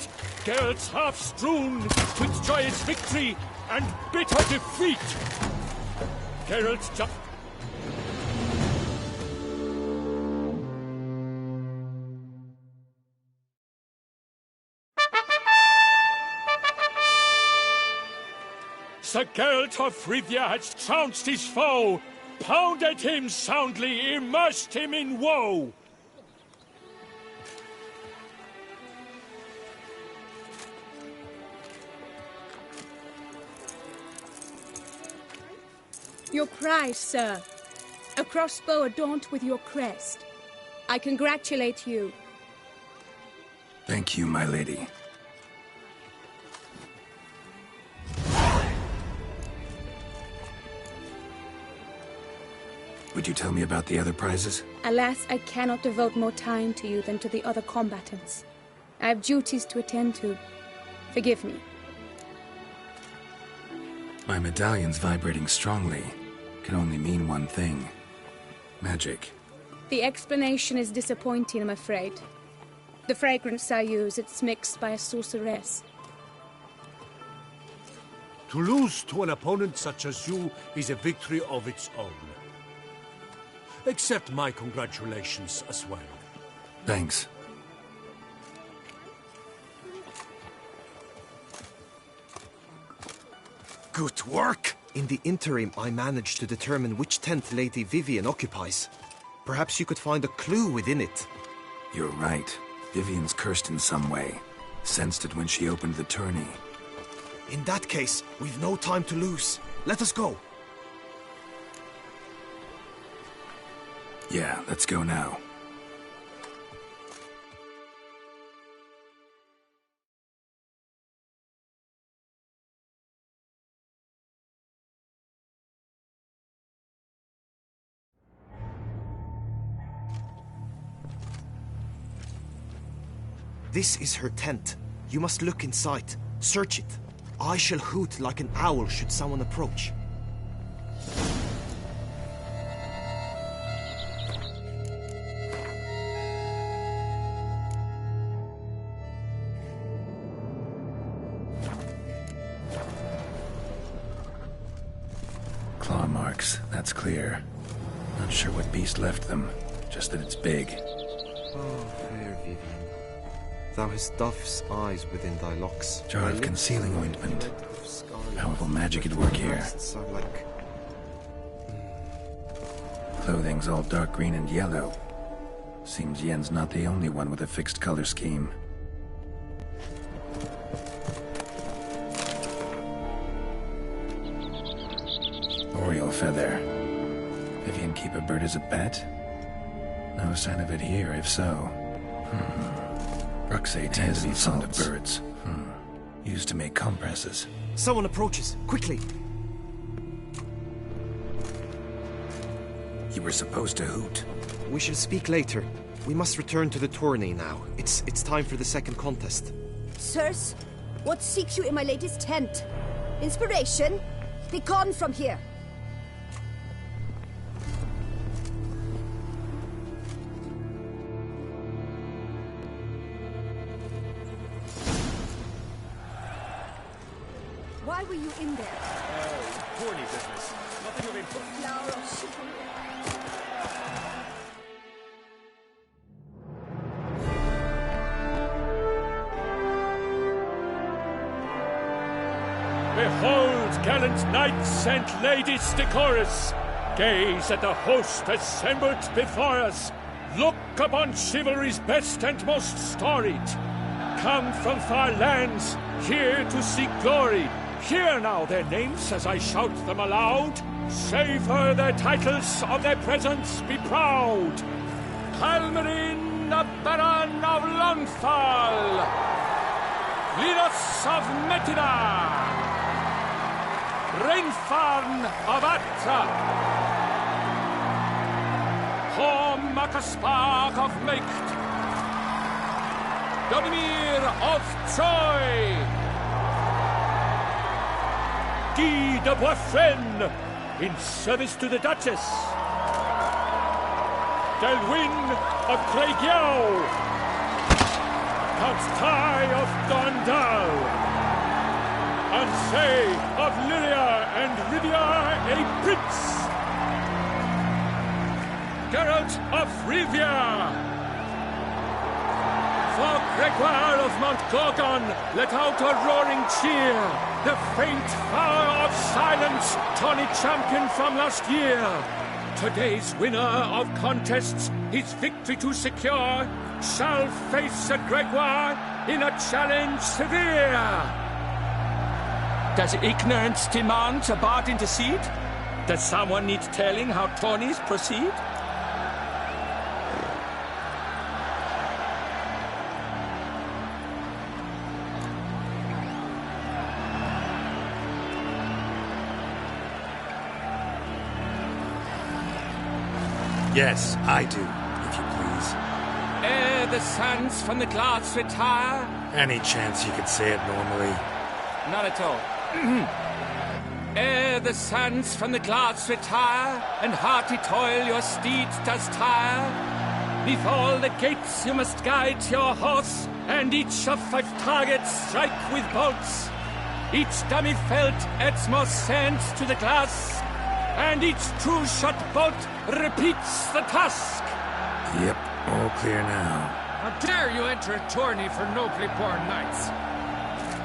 Geralt's half strewn with joyous victory and bitter defeat. Geralt's just... Sir Geralt of Rivia had trounced his foe, pounded him soundly, immersed him in woe. Your prize, sir. A crossbow adorned with your crest. I congratulate you. Thank you, my lady. Would you tell me about the other prizes? Alas, I cannot devote more time to you than to the other combatants. I have duties to attend to. Forgive me. My medallion's vibrating strongly. Can only mean one thing. Magic. The explanation is disappointing, I'm afraid. The fragrance I use, it's mixed by a sorceress. To lose to an opponent such as you is a victory of its own. Accept my congratulations as well. Thanks. Good work! In the interim, I managed to determine which tent Lady Vivian occupies. Perhaps you could find a clue within it. You're right. Vivian's cursed in some way. Sensed it when she opened the tourney. In that case, we've no time to lose. Let us go. Yeah, let's go now. This is her tent. You must look inside. Search it. I shall hoot like an owl should someone approach. Claw marks, that's clear. Not sure what beast left them, just that it's big. Oh, fair Vivian. Thou hast dove's eyes within thy locks. Jar of concealing ointment. Powerful magic at work here. Clothing's all dark green and yellow. Seems Yen's not the only one with a fixed color scheme. feather. Vivian keep a bird as a pet? No sign of it here, if so. Ruxay tends to be fond of birds. Used to make compresses. Someone approaches. Quickly! You were supposed to hoot. We shall speak later. We must return to the tourney now. It's time for the second contest. Sirs, what seeks you in my lady's tent? Inspiration? Be gone from here! Why were you in there? Tourney business. Nothing of importance. Flower of chivalry. Behold, gallant knights and ladies decorous, gaze at the host assembled before us. Look upon chivalry's best and most storied. Come from far lands, here to seek glory. Hear now their names as I shout them aloud. Savor their titles, of their presence be proud. Halmarin, the Baron of Longfall. Linus of Metida. Reinfarn of Atra, Horm Akaspar of Meicht, Donimir of Troy, Guy de Boisfren, in service to the Duchess, Delwyn of Craigyow, Count Tai of Dondal, Ansay of Lyria and Rivia a prince. Geralt of Rivia. For Gregoire of Mount Gorgon, let out a roaring cheer. The faint power of silence, tawny champion from last year. Today's winner of contests, his victory to secure, shall face a Gregoire in a challenge severe. Does ignorance demand a bard intercede? Does someone need telling how tourneys proceed? Yes, I do, if you please. Ere the sands from the glass retire. Any chance you could say it normally? Not at all. Ere the sands from the glass retire, and hearty toil your steed does tire, neath all the gates you must guide your horse, and each of 5 targets strike with bolts. Each dummy felt adds more sand to the glass, and each true-shot bolt repeats the task. Yep, all clear now. How dare you enter a tourney for nobly born knights?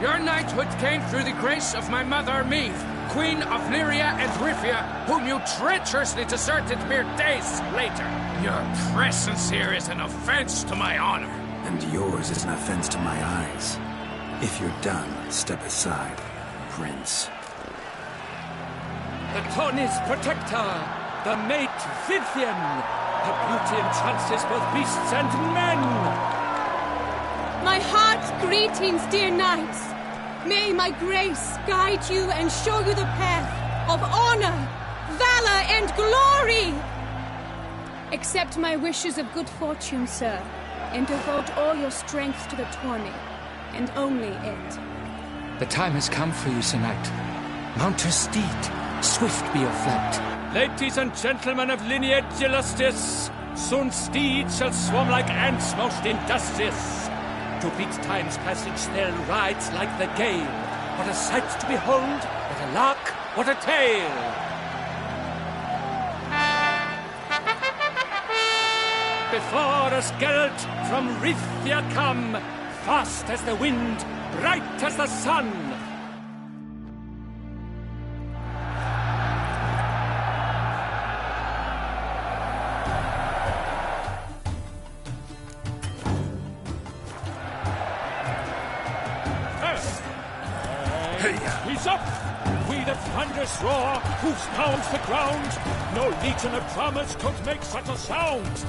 Your knighthood came through the grace of my mother Meath, Queen of Lyria and Rivia, whom you treacherously deserted mere days later. Your presence here is an offense to my honor. And yours is an offense to my eyes. If you're done, step aside, Prince. The tourney's protector, the mate Vivian. Her beauty entrances both beasts and men. My heart's greetings, dear knights. May my grace guide you and show you the path of honor, valor, and glory. Accept my wishes of good fortune, sir, and devote all your strength to the tourney, and only it. The time has come for you, Sir Knight. Mount her steed, swift be your flight. Ladies and gentlemen of lineage illustrious, soon steeds shall swarm like ants most industrious. To beat time's passage they'll ride like the gale. What a sight to behold, what a lark, what a tale! Before us Geralt from Rithia come, fast as the wind, bright as the sun. He's up! We the their thunderous roar, hooves pounds the ground. No legion of drummers could make such a sound.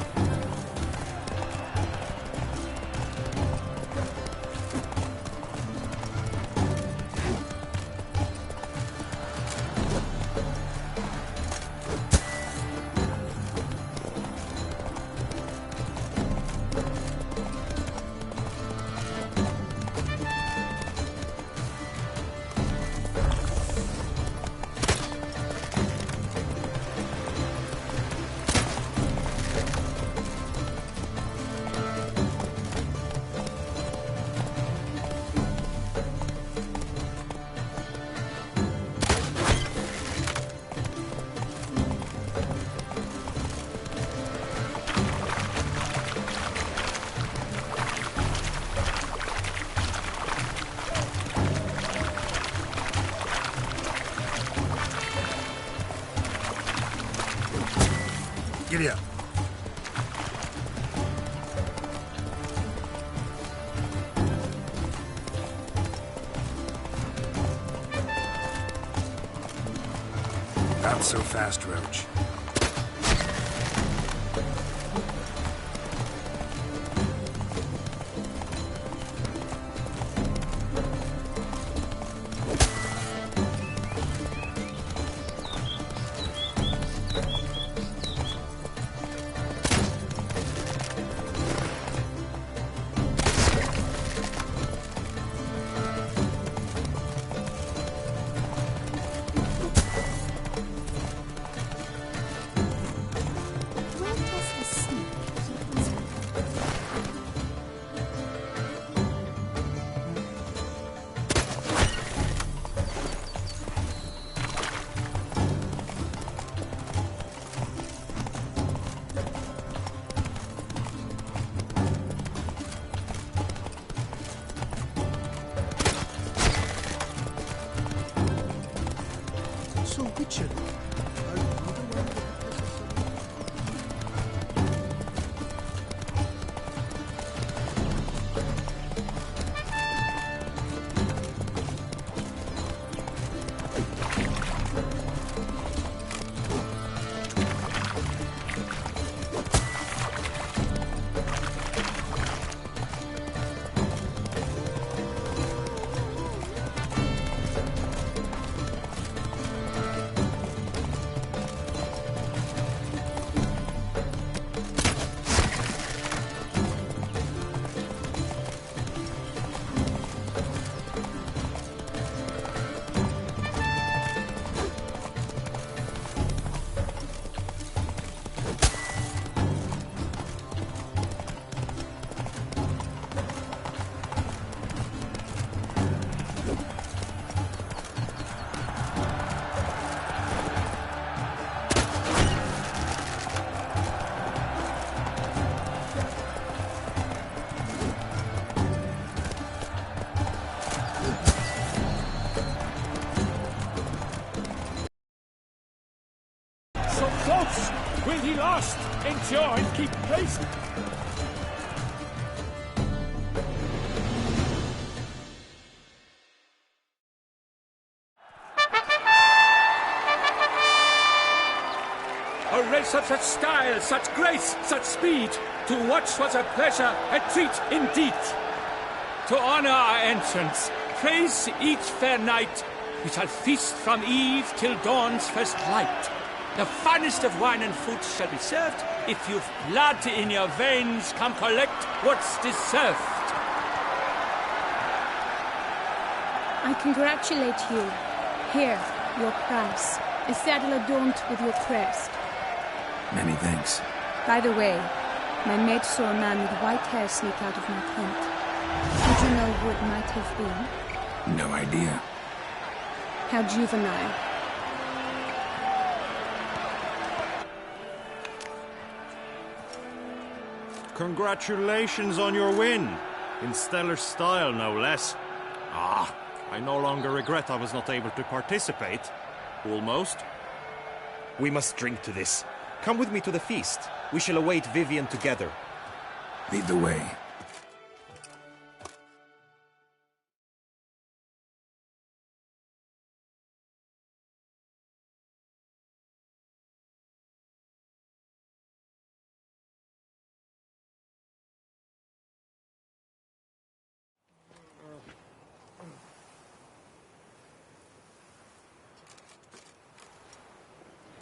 Giddy up. Not so fast, Roach. So, Witcher, So close! Will he last? Endure and keep pace! A race of such style, such grace, such speed. To watch was a pleasure, a treat indeed. To honor our entrance, praise each fair knight. We shall feast from eve till dawn's first light. The finest of wine and food shall be served. If you've blood in your veins, come collect what's deserved. I congratulate you. Here, your prize. A saddle adorned with your crest. Many thanks. By the way, my maid saw a man with white hair sneak out of my tent. Did you know who it might have been? No idea. How juvenile. Congratulations on your win. In stellar style, no less. Ah, I no longer regret I was not able to participate. Almost. We must drink to this. Come with me to the feast. We shall await Vivian together. Lead the way.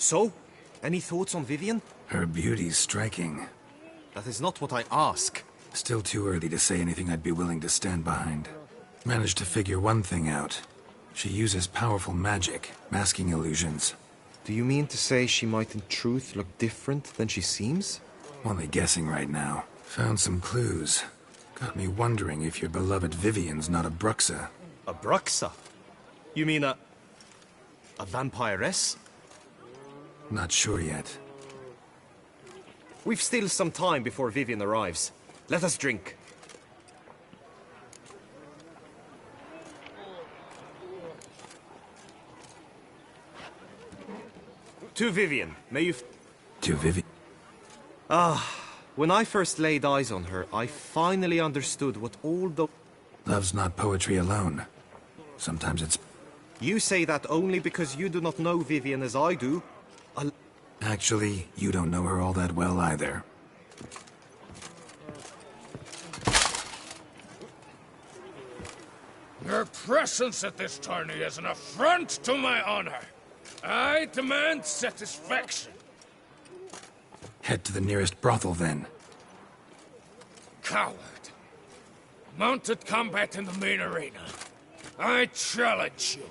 So, any thoughts on Vivian? Her beauty's striking. That is not what I ask. Still too early to say anything I'd be willing to stand behind. Managed to figure one thing out. She uses powerful magic, masking illusions. Do you mean to say she might in truth look different than she seems? Only guessing right now. Found some clues. Got me wondering if your beloved Vivian's not a Bruxa. A Bruxa? You mean a vampiress? Not sure yet. We've still some time before Vivian arrives. Let us drink. To Vivian, may you... To Vivian? When I first laid eyes on her, I finally understood what all the... Love's not poetry alone. Sometimes it's... You say that only because you do not know Vivian as I do. Actually, you don't know her all that well either. Your presence at this tourney is an affront to my honor. I demand satisfaction. Head to the nearest brothel, then. Coward. Mounted combat in the main arena. I challenge you.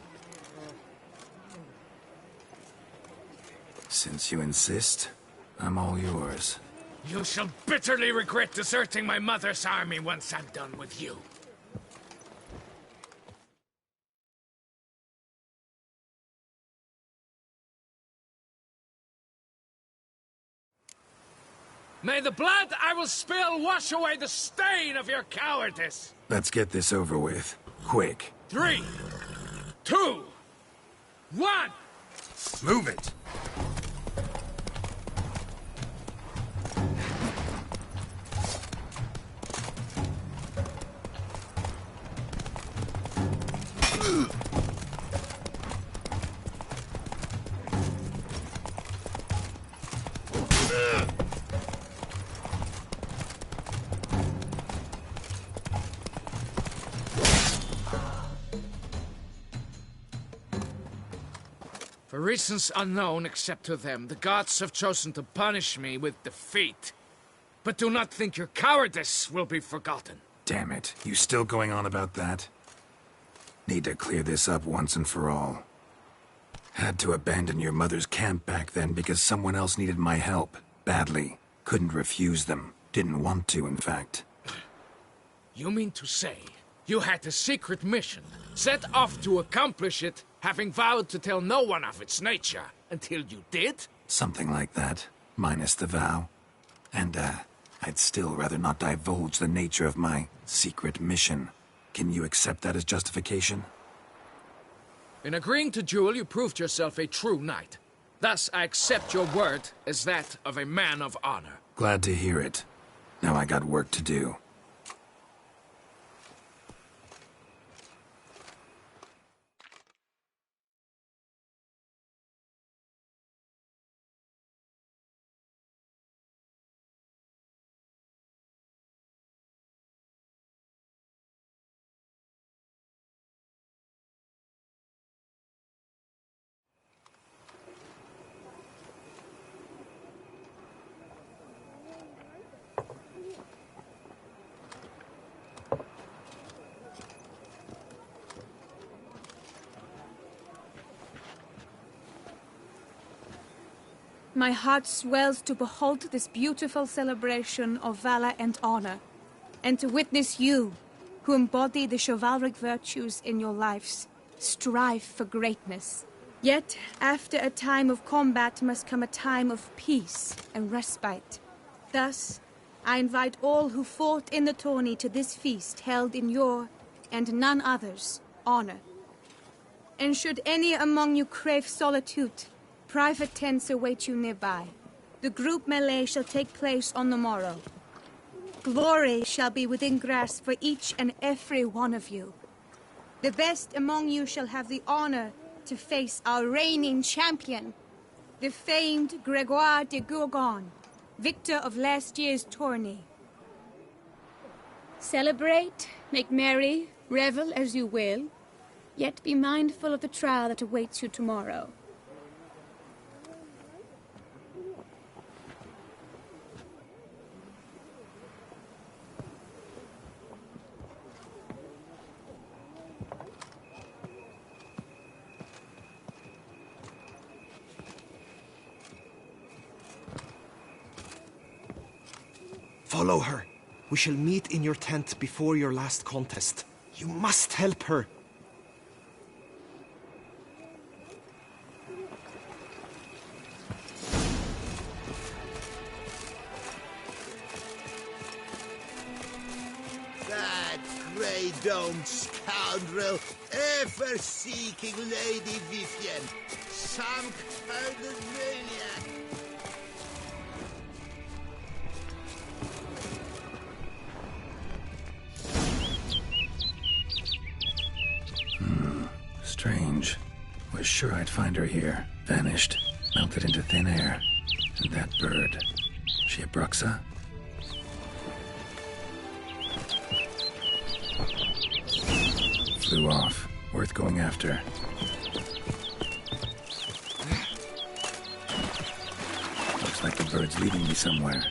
Since you insist, I'm all yours. You shall bitterly regret deserting my mother's army once I'm done with you. May the blood I will spill wash away the stain of your cowardice! Let's get this over with. Quick. 3, 2, 1! Move it! For reasons unknown except to them, the gods have chosen to punish me with defeat. But do not think your cowardice will be forgotten. Damn it. You still going on about that? Need to clear this up once and for all. Had to abandon your mother's camp back then because someone else needed my help. Badly. Couldn't refuse them. Didn't want to, in fact. You mean to say you had a secret mission, set off to accomplish it, having vowed to tell no one of its nature, until you did? Something like that. Minus the vow. And, I'd still rather not divulge the nature of my secret mission. Can you accept that as justification? In agreeing to duel, you proved yourself a true knight. Thus, I accept your word as that of a man of honor. Glad to hear it. Now I got work to do. My heart swells to behold this beautiful celebration of valor and honor, and to witness you, who embody the chivalric virtues in your lives, strive for greatness. Yet, after a time of combat must come a time of peace and respite. Thus, I invite all who fought in the tourney to this feast held in your, and none other's, honor. And should any among you crave solitude, private tents await you nearby. The group melee shall take place on the morrow. Glory shall be within grasp for each and every one of you. The best among you shall have the honor to face our reigning champion, the famed Gregoire de Gourgon, victor of last year's tourney. Celebrate, make merry, revel as you will, yet be mindful of the trial that awaits you tomorrow. Follow her. We shall meet in your tent before your last contest. You must help her. That grey-domed scoundrel, ever seeking Lady Vivienne. Some kind of maniac. Strange. Was sure I'd find her here. Vanished. Melted into thin air. And that bird. She a Bruxa? Flew off. Worth going after. Looks like the bird's leading me somewhere.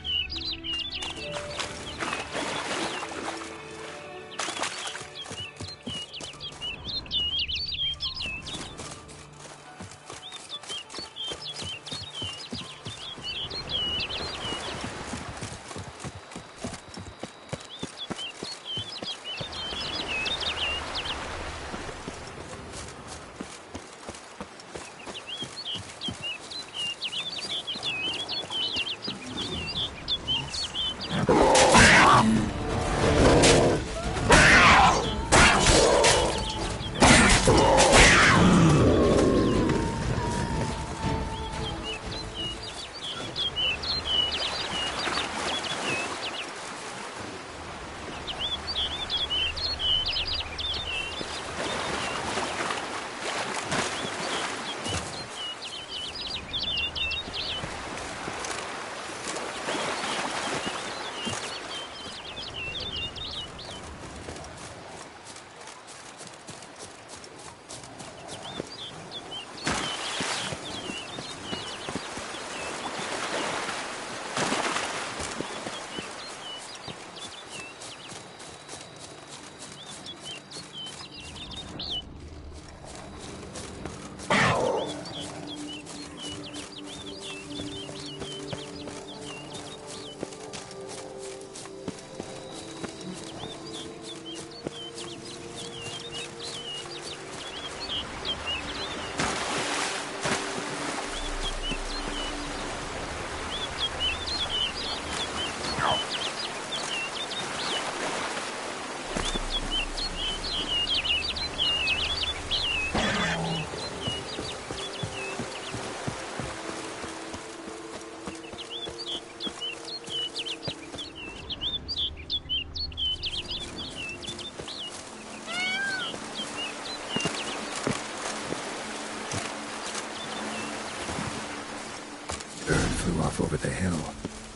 Over the hill.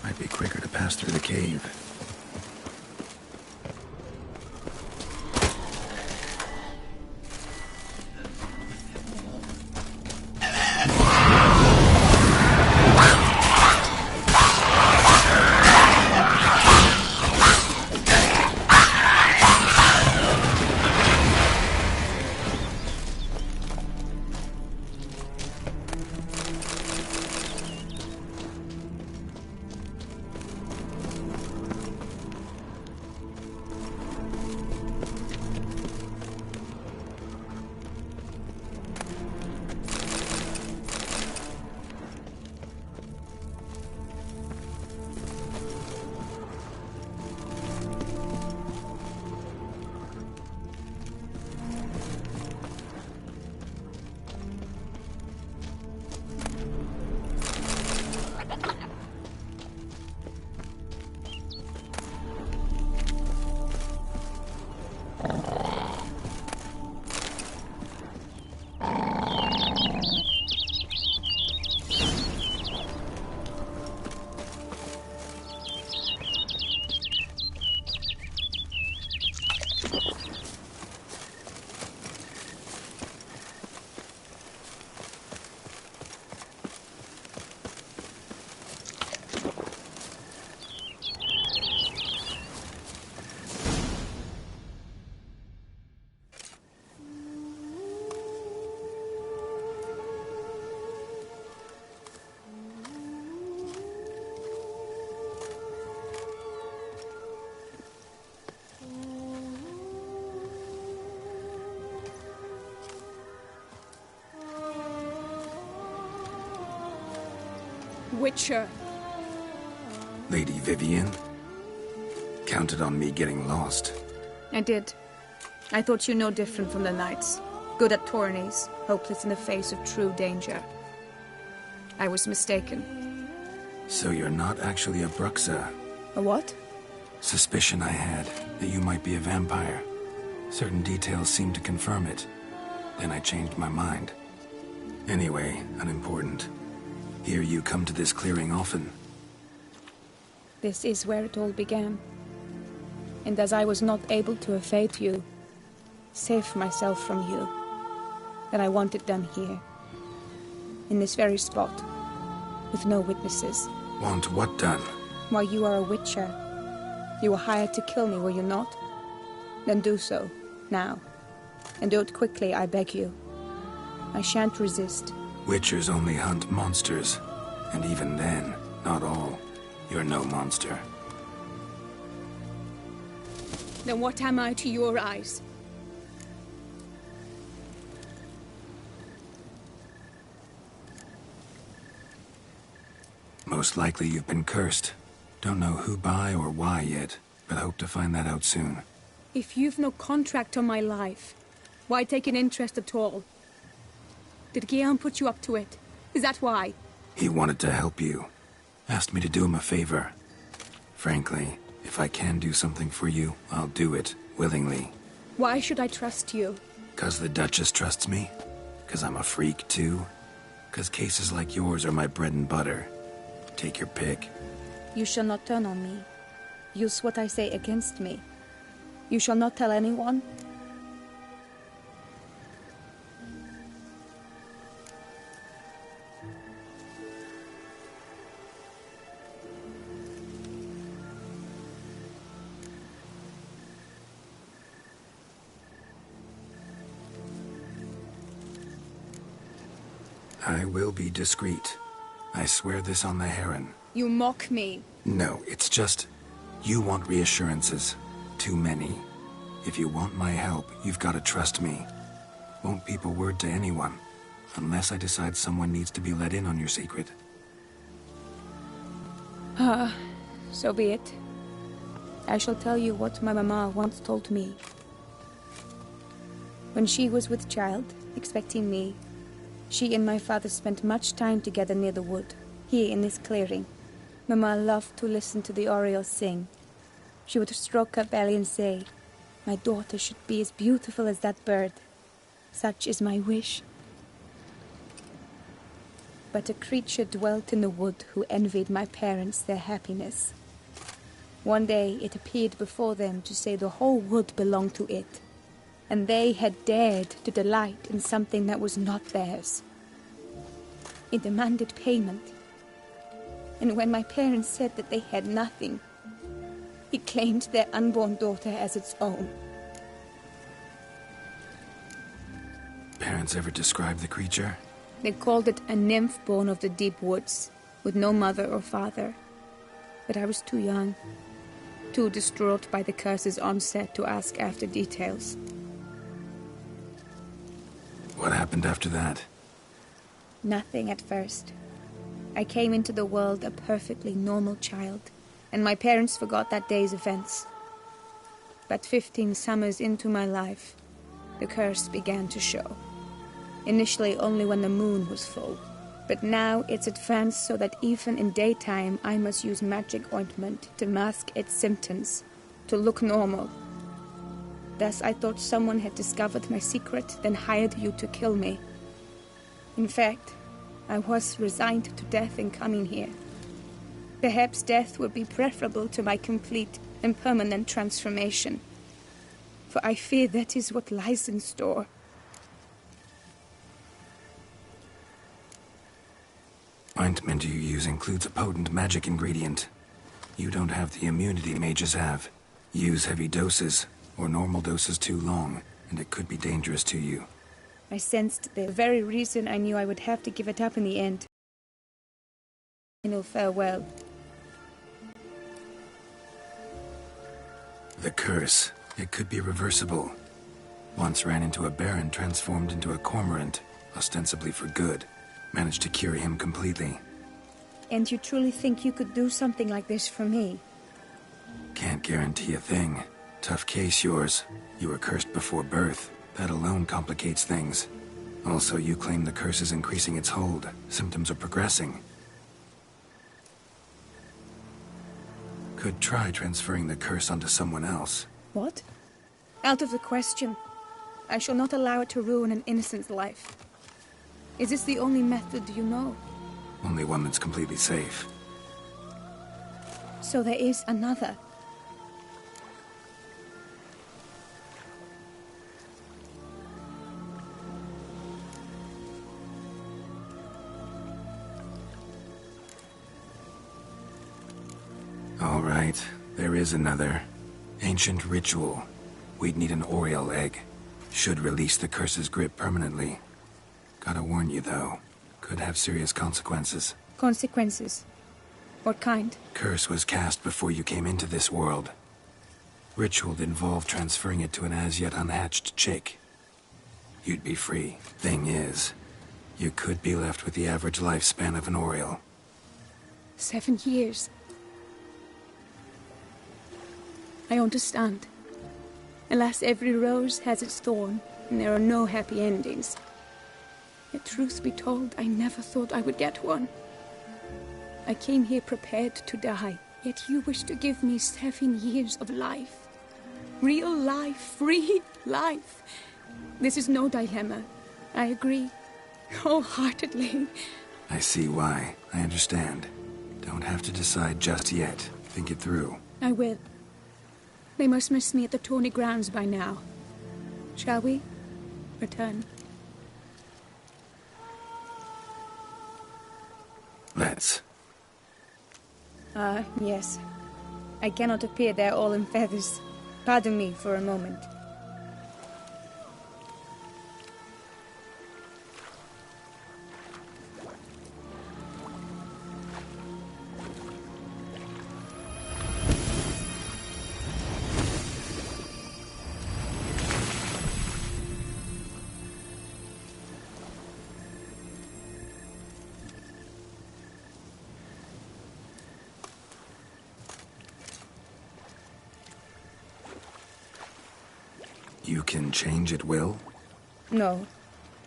Might be quicker to pass through the cave. Witcher. Lady Vivian? Counted on me getting lost. I did. I thought you no different from the knights. Good at tourneys, hopeless in the face of true danger. I was mistaken. So you're not actually a Bruxa? A what? Suspicion I had, that you might be a vampire. Certain details seemed to confirm it. Then I changed my mind. Anyway, unimportant. Hear you come to this clearing often. This is where it all began. And as I was not able to evade you, save myself from you, then I want it done here. In this very spot. With no witnesses. Want what done? Why, you are a witcher. You were hired to kill me, were you not? Then do so, now. And do it quickly, I beg you. I shan't resist. Witchers only hunt monsters. And even then, not all. You're no monster. Then what am I to your eyes? Most likely you've been cursed. Don't know who by or why yet, but hope to find that out soon. If you've no contract on my life, why take an interest at all? Did Guillaume put you up to it? Is that why? He wanted to help you. Asked me to do him a favor. Frankly, if I can do something for you, I'll do it, willingly. Why should I trust you? 'Cause the Duchess trusts me? 'Cause I'm a freak, too? 'Cause cases like yours are my bread and butter. Take your pick. You shall not turn on me. Use what I say against me. You shall not tell anyone? I will be discreet. I swear this on the Heron. You mock me. No, it's just... You want reassurances. Too many. If you want my help, you've got to trust me. Won't peep a word to anyone. Unless I decide someone needs to be let in on your secret. So be it. I shall tell you what my mama once told me. When she was with child, expecting me, she and my father spent much time together near the wood, here in this clearing. Mama loved to listen to the orioles sing. She would stroke her belly and say, "My daughter should be as beautiful as that bird. Such is my wish." But a creature dwelt in the wood who envied my parents their happiness. One day it appeared before them to say the whole wood belonged to it, and they had dared to delight in something that was not theirs. It demanded payment, and when my parents said that they had nothing, it claimed their unborn daughter as its own. Parents ever describe the creature? They called it a nymph born of the deep woods, with no mother or father. But I was too young, too distraught by the curse's onset to ask after details. What happened after that? Nothing at first. I came into the world a perfectly normal child, and my parents forgot that day's events. But 15 summers into my life, the curse began to show. Initially only when the moon was full, but now it's advanced so that even in daytime I must use magic ointment to mask its symptoms, to look normal. Thus I thought someone had discovered my secret, then hired you to kill me. In fact, I was resigned to death in coming here. Perhaps death would be preferable to my complete and permanent transformation, for I fear that is what lies in store. Ointment you use includes a potent magic ingredient. You don't have the immunity mages have. Use heavy doses, or normal doses too long, and it could be dangerous to you. I sensed the very reason I knew I would have to give it up in the end. Final farewell. The curse. It could be reversible. Once ran into a baron transformed into a cormorant, ostensibly for good. Managed to cure him completely. And you truly think you could do something like this for me? Can't guarantee a thing. Tough case, yours. You were cursed before birth. That alone complicates things. Also, you claim the curse is increasing its hold. Symptoms are progressing. Could try transferring the curse onto someone else. What? Out of the question. I shall not allow it to ruin an innocent's life. Is this the only method you know? Only one that's completely safe. So there is another. All right, there is another. Ancient ritual. We'd need an Oriole egg. Should release the curse's grip permanently. Gotta warn you, though. Could have serious consequences. Consequences? What kind? Curse was cast before you came into this world. Ritual involved transferring it to an as-yet unhatched chick. You'd be free. Thing is, you could be left with the average lifespan of an Oriole. 7 years. I understand. Alas, every rose has its thorn, and there are no happy endings. Yet truth be told, I never thought I would get one. I came here prepared to die, yet you wish to give me 7 years of life. Real life, free life. This is no dilemma. I agree. Wholeheartedly. I see why. I understand. Don't have to decide just yet. Think it through. I will. They must miss me at the Tawny grounds by now. Shall we? Return. Let's. Yes. I cannot appear there all in feathers. Pardon me for a moment. You can change at will? No,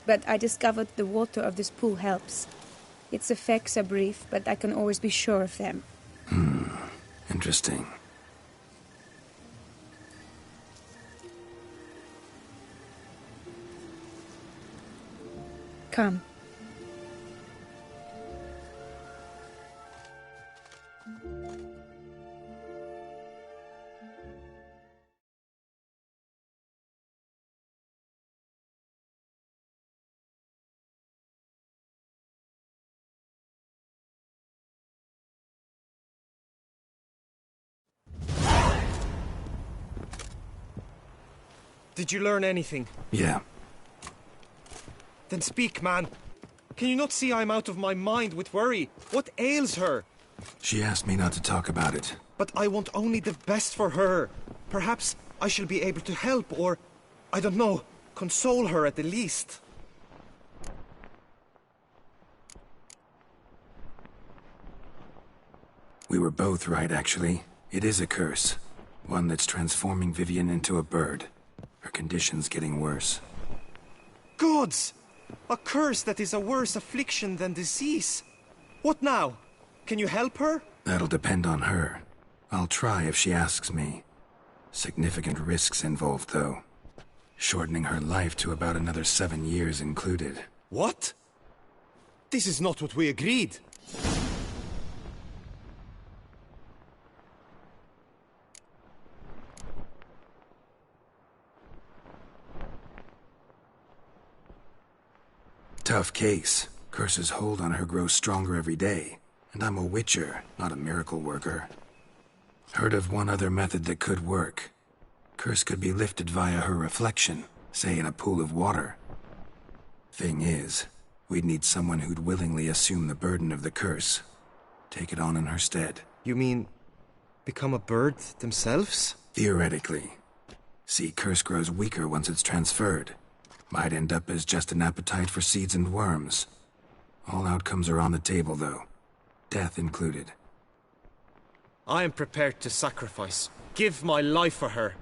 but I discovered the water of this pool helps. Its effects are brief, but I can always be sure of them. Interesting. Come. Did you learn anything? Yeah. Then speak, man. Can you not see I'm out of my mind with worry? What ails her? She asked me not to talk about it. But I want only the best for her. Perhaps I shall be able to help, or, I don't know, console her at the least. We were both right, actually. It is a curse. One that's transforming Vivian into a bird. Her condition's getting worse. Gods! A curse that is a worse affliction than disease. What now? Can you help her? That'll depend on her. I'll try if she asks me. Significant risks involved, though. Shortening her life to about another 7 years included. What? This is not what we agreed. Tough case. Curse's hold on her grows stronger every day. And I'm a witcher, not a miracle worker. Heard of one other method that could work. Curse could be lifted via her reflection, say in a pool of water. Thing is, we'd need someone who'd willingly assume the burden of the curse. Take it on in her stead. You mean, become a bird themselves? Theoretically. See, curse grows weaker once it's transferred. Might end up as just an appetite for seeds and worms. All outcomes are on the table, though. death included. I am prepared to sacrifice, give my life for her,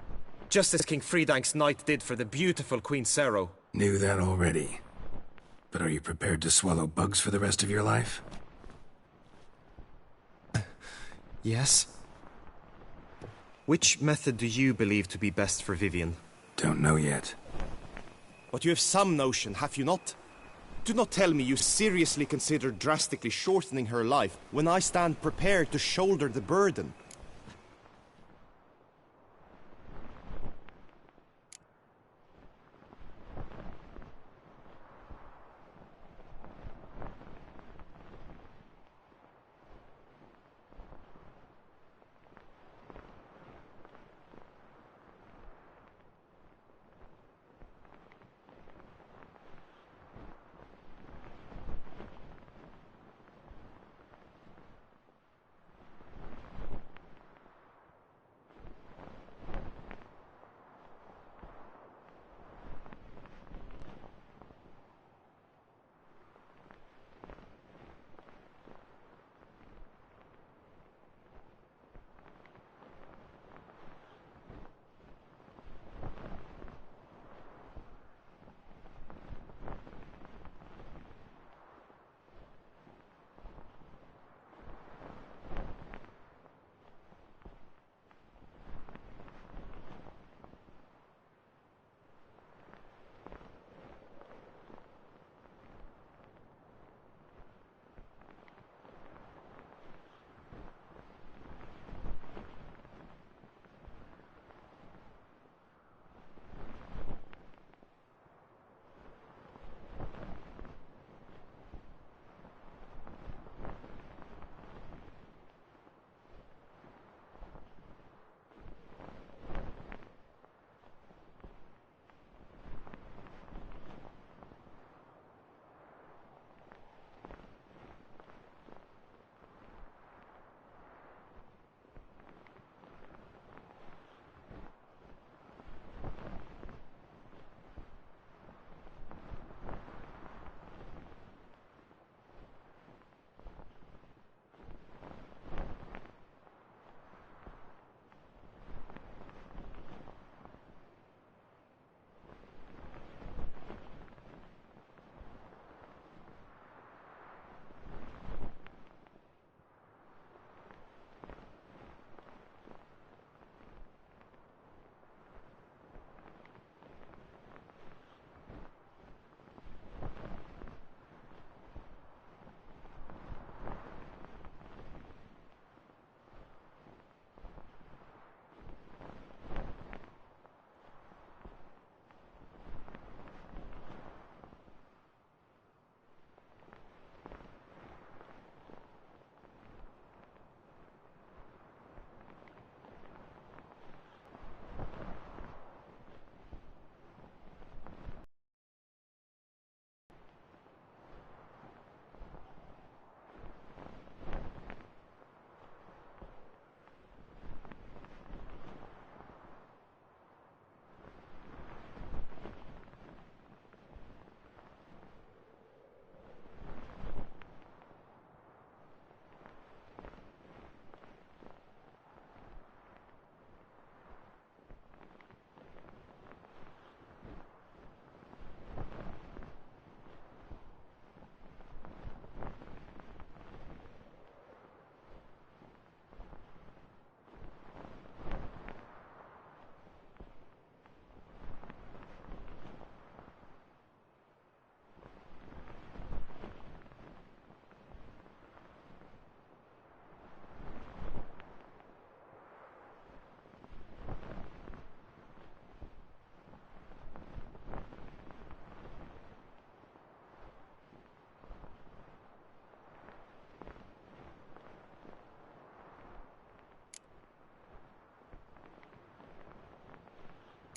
just as King Fridank's knight did for the beautiful Queen Sero. Knew that already. But are you prepared to swallow bugs for the rest of your life? Yes. Which method do you believe to be best for Vivienne? Don't know yet. But you have some notion, have you not? Do not tell me you seriously consider drastically shortening her life when I stand prepared to shoulder the burden.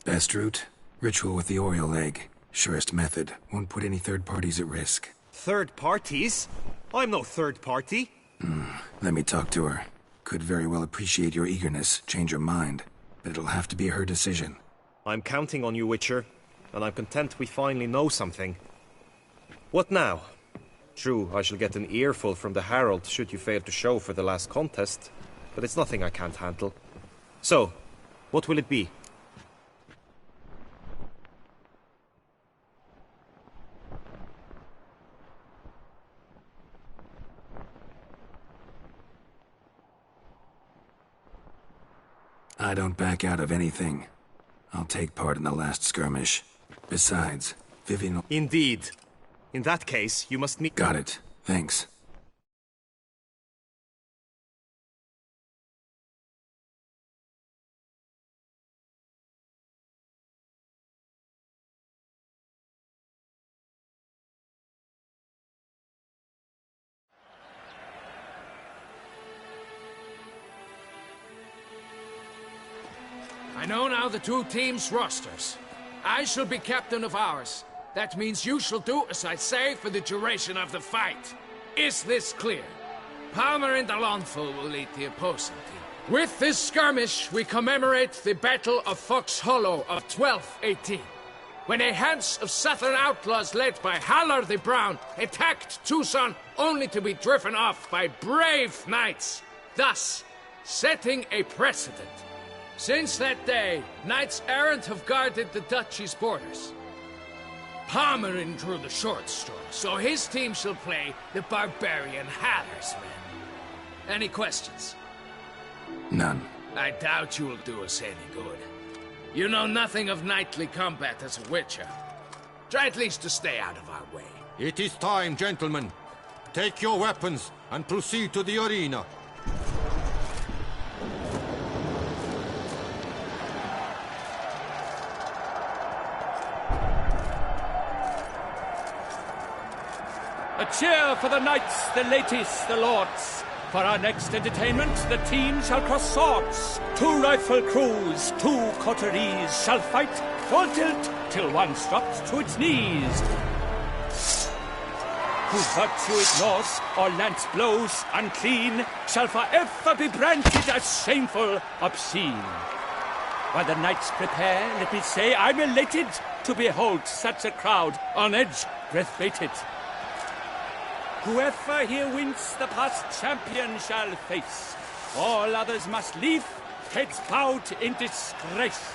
Best route? Ritual with the Oriole egg. Surest method. Won't put any third parties at risk. Third parties? I'm no third party. Let me talk to her. Could very well appreciate your eagerness, change her mind. But it'll have to be her decision. I'm counting on you, Witcher. And I'm content we finally know something. What now? True, I shall get an earful from the Herald should you fail to show for the last contest, but it's nothing I can't handle. So, what will it be? I don't back out of anything. I'll take part in the last skirmish. Besides, Vivian... Indeed. In that case, you must meet... Got it. Thanks. I know now the two teams' rosters. I shall be captain of ours. That means you shall do as I say for the duration of the fight. Is this clear? Palmer and Alonfo will lead the opposing team. With this skirmish, we commemorate the Battle of Fox Hollow of 1218, when a Hans of Southern outlaws led by Haller the Brown attacked Tucson only to be driven off by brave knights, thus setting a precedent. Since that day, knights-errant have guarded the duchy's borders. Palmerin drew the short straw, so his team shall play the barbarian Haller's men. Any questions? None. I doubt you will do us any good. You know nothing of knightly combat as a witcher. Try at least to stay out of our way. It is time, gentlemen. Take your weapons and proceed to the arena. A cheer for the knights, the ladies, the lords. For our next entertainment, the teams shall cross swords. 2 rifle crews, 2 coteries shall fight full tilt till one's dropped to its knees. Whose virtue ignores or lance blows unclean shall forever be branded as shameful, obscene. While the knights prepare, let me say I'm elated to behold such a crowd on edge, breath baited. Whoever here wins the past champion shall face. All others must leave, heads bowed in disgrace.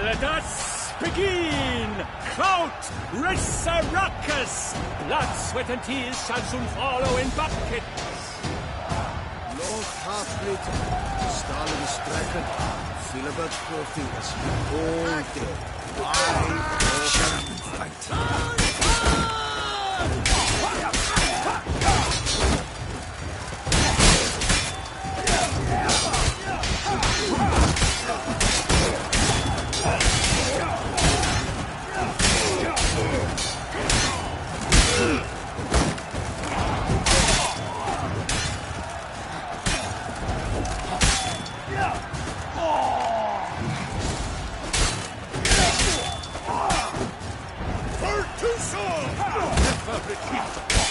Let us begin! Count Resurrecus! Blood, sweat, and tears shall soon follow in buckets. Lord Halfblit, Stalin Strecken. Silver trophy is all day. I shall fight.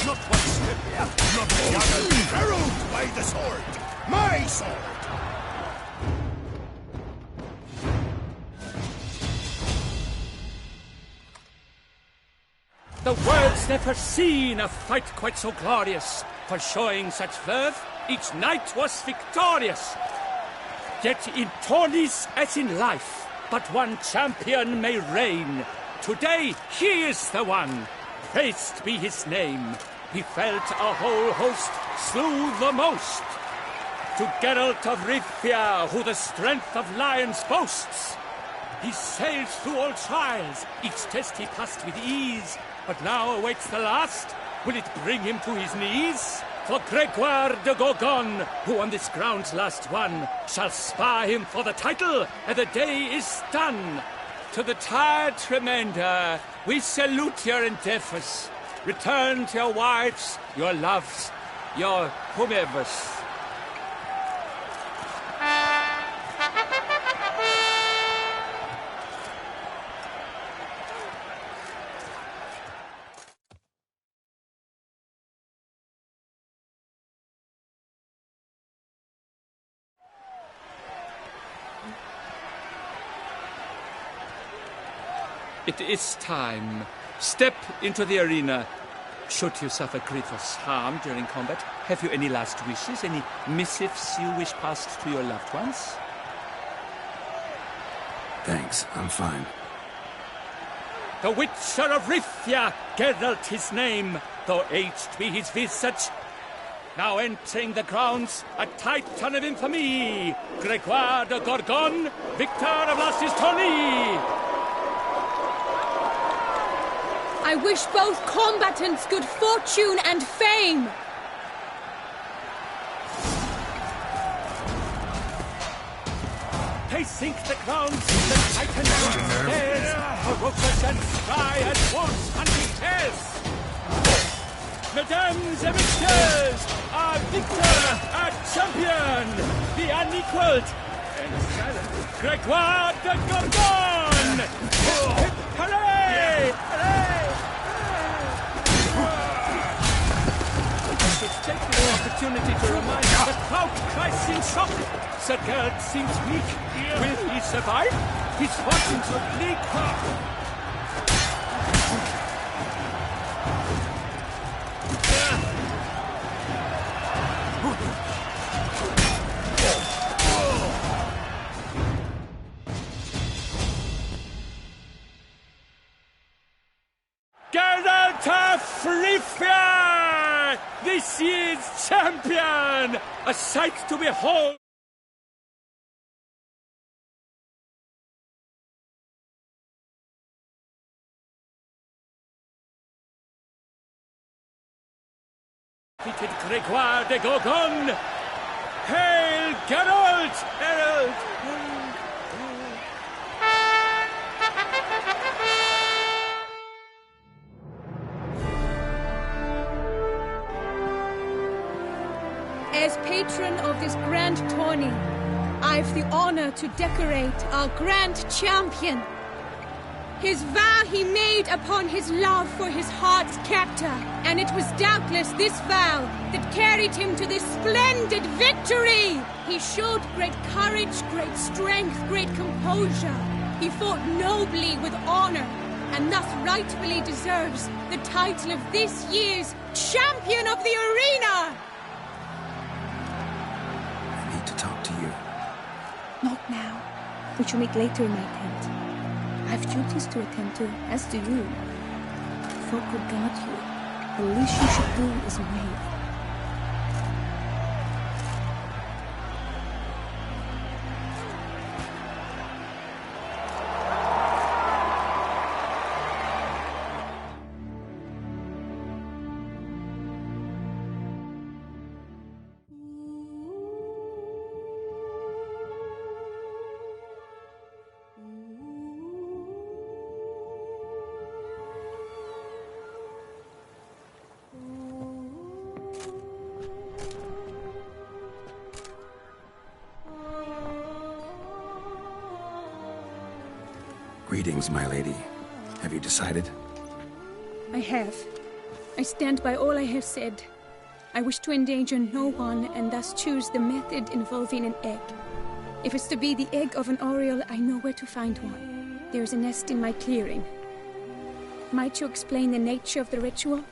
Not one step, not the other. Herald by the sword, my sword. The world's never seen a fight quite so glorious. For showing such verve, each knight was victorious. Yet in tourneys as in life, but one champion may reign. Today he is the one. Praised be his name. He felt a whole host, slew the most. To Geralt of Rivia, who the strength of lions boasts. He sailed through all trials, each test he passed with ease. But now awaits the last. Will it bring him to his knees? For Gregoire de Gorgon, who on this ground's last won, shall spar him for the title, and the day is done. To the tired remainder, we salute your endeavors. Return to your wives, your loves, your whomevers. It is time. Step into the arena. Should you suffer grievous harm during combat, have you any last wishes, any missives you wish passed to your loved ones? Thanks, I'm fine. The Witcher of Rifia, Geralt his name, though aged be his visage. Now entering the grounds, a titan of infamy, Gregoire de Gorgon, victor of Lastis Tourney. I wish both combatants good fortune and fame. Pacing the grounds, the titan downstairs, ferocious and spry as wolves hunting hares. Mesdames et messieurs, our victor, our champion, the unequaled and silent Gregoire de Gorgon! Hooray! Hooray! I should take this opportunity to remind you the crowd cries in shock. Sir Geralt seems weak. Will he survive? His fortunes look bleak. Geralt of Rifia! This year's champion! A sight to behold! Defeated Gregoire de Gorgon! Hail Geralt! Herald! As patron of this grand tourney, I've the honor to decorate our grand champion. His vow he made upon his love for his heart's captor, and it was doubtless this vow that carried him to this splendid victory. He showed great courage, great strength, great composure. He fought nobly with honor, and thus rightfully deserves the title of this year's champion of the arena. To talk to you. Not now. We shall meet later in my tent. I have duties to attend to, as do you. Folk will guard you. The least you should do is wait. Greetings, my lady. Have you decided? I have. I stand by all I have said. I wish to endanger no one and thus choose the method involving an egg. If it's to be the egg of an oriole, I know where to find one. There is a nest in my clearing. Might you explain the nature of the ritual?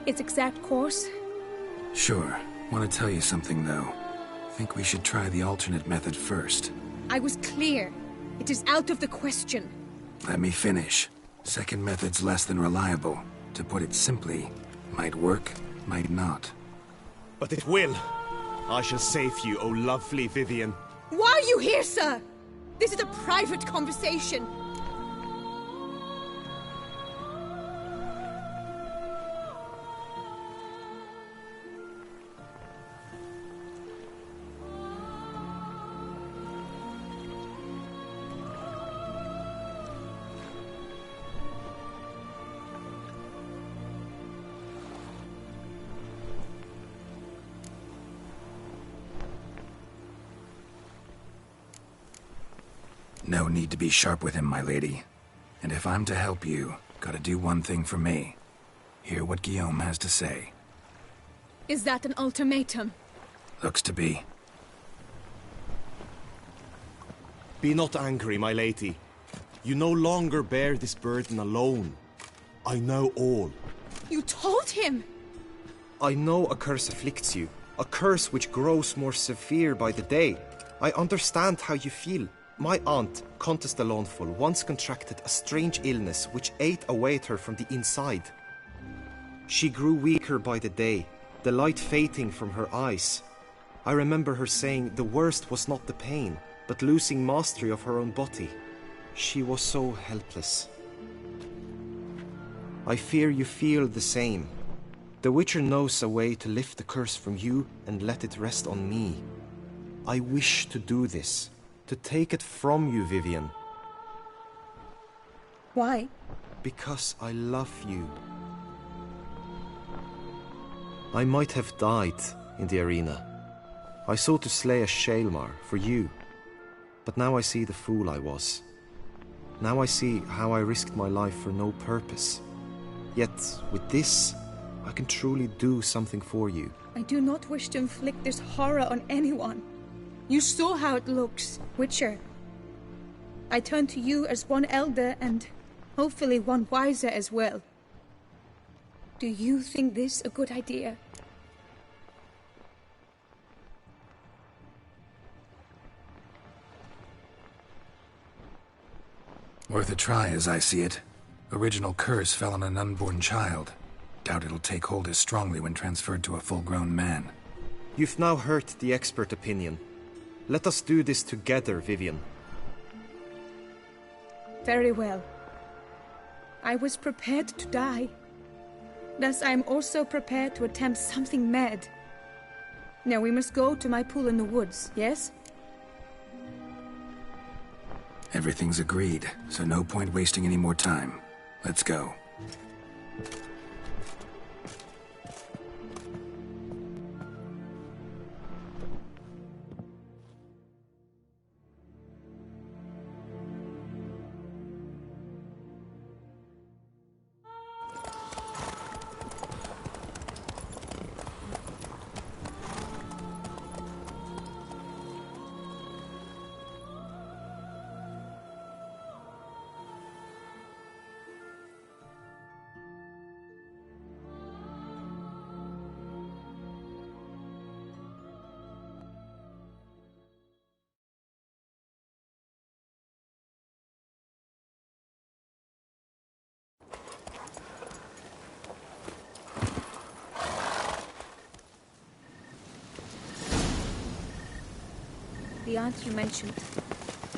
Its exact course? Sure. Want to tell you something, though. Think we should try the alternate method first. I was clear. It is out of the question. Let me finish. Second method's less than reliable. To put it simply, might work, might not. But it will. I shall save you, O lovely Vivian. Why are you here, sir? This is a private conversation. No need to be sharp with him, my lady. And if I'm to help you, gotta do one thing for me. Hear what Guillaume has to say. Is that an ultimatum? Looks to be. Be not angry, my lady. You no longer bear this burden alone. I know all. You told him! I know a curse afflicts you, a curse which grows more severe by the day. I understand how you feel. My aunt, Countess de Lawnful, once contracted a strange illness which ate away at her from the inside. She grew weaker by the day, the light fading from her eyes. I remember her saying the worst was not the pain, but losing mastery of her own body. She was so helpless. I fear you feel the same. The Witcher knows a way to lift the curse from you and let it rest on me. I wish to do this, to take it from you, Vivian. Why? Because I love you. I might have died in the arena. I sought to slay a Shaelmar for you. But now I see the fool I was. Now I see how I risked my life for no purpose. Yet, with this, I can truly do something for you. I do not wish to inflict this horror on anyone. You saw how it looks, Witcher. I turn to you as one elder and hopefully one wiser as well. Do you think this a good idea? Worth a try, as I see it. Original curse fell on an unborn child. Doubt it'll take hold as strongly when transferred to a full-grown man. You've now heard the expert opinion. Let us do this together, Vivian. Very well. I was prepared to die. Thus I am also prepared to attempt something mad. Now we must go to my pool in the woods, yes? Everything's agreed, so no point wasting any more time. Let's go. The aunt you mentioned.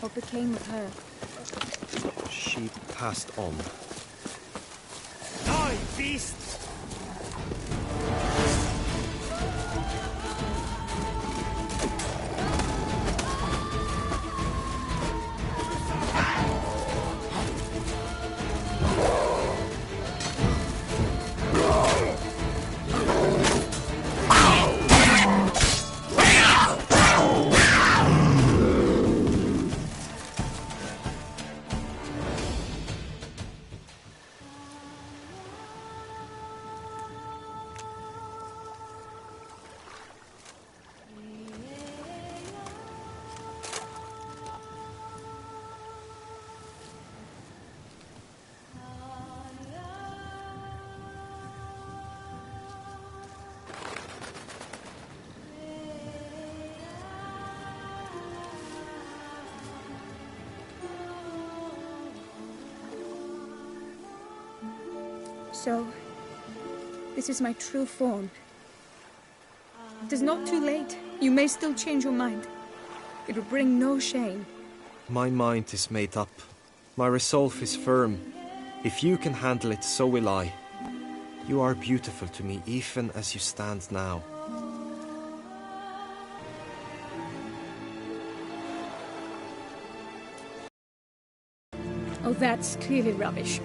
What became of her? She passed on. Die, beast! So, this is my true form. It is not too late. You may still change your mind. It will bring no shame. My mind is made up. My resolve is firm. If you can handle it, so will I. You are beautiful to me, even as you stand now. Oh, that's clearly rubbish.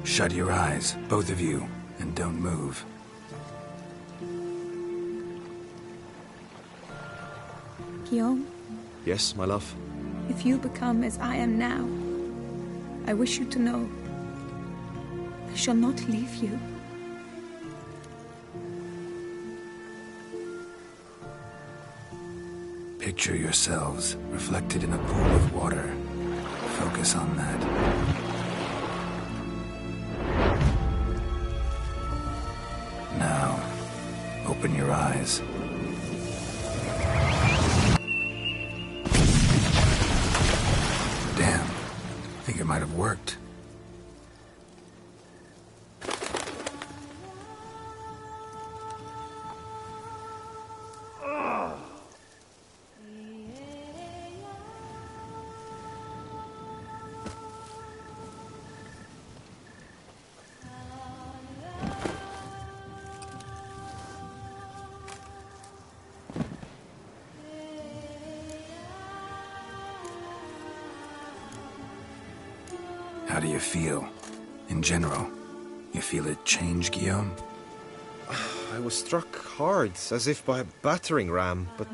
Shut your eyes, both of you, and don't move. Guillaume, Yes, my love? if you become as I am now, I wish you to know I shall not leave you. Picture yourselves reflected in a pool of water. Focus on that. Now, open your eyes. Damn. I think it might have worked. How do you feel? In general, you feel it change, Guillaume? I was struck hard, as if by a battering ram, but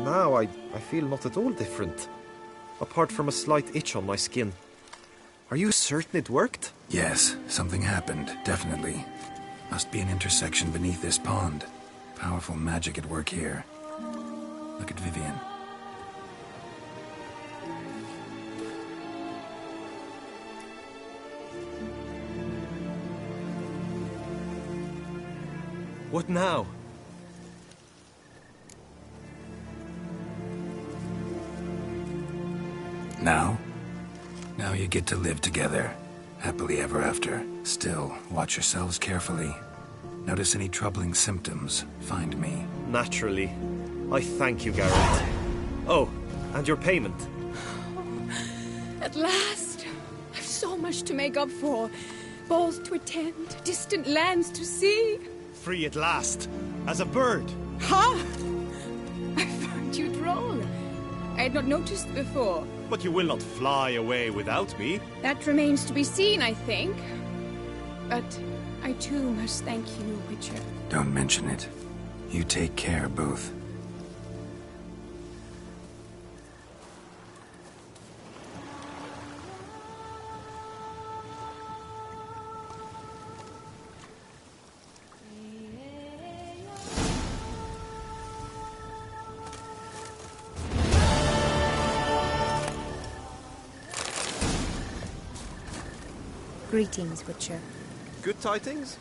now I feel not at all different. Apart from a slight itch on my skin. Are you certain it worked? Yes, something happened, definitely. Must be an intersection beneath this pond. Powerful magic at work here. Look at Vivian. What now? Now? Now you get to live together. Happily ever after. Still, watch yourselves carefully. Notice any troubling symptoms, find me. Naturally. I thank you, Garrett. Oh, and your payment. At last! I've so much to make up for. Balls to attend, distant lands to see. Free at last, as a bird. Ha! I found you droll. I had not noticed before. But you will not fly away without me. That remains to be seen, I think. But I too must thank you, Witcher. Don't mention it. You take care, both. Greetings, Witcher. Good tidings?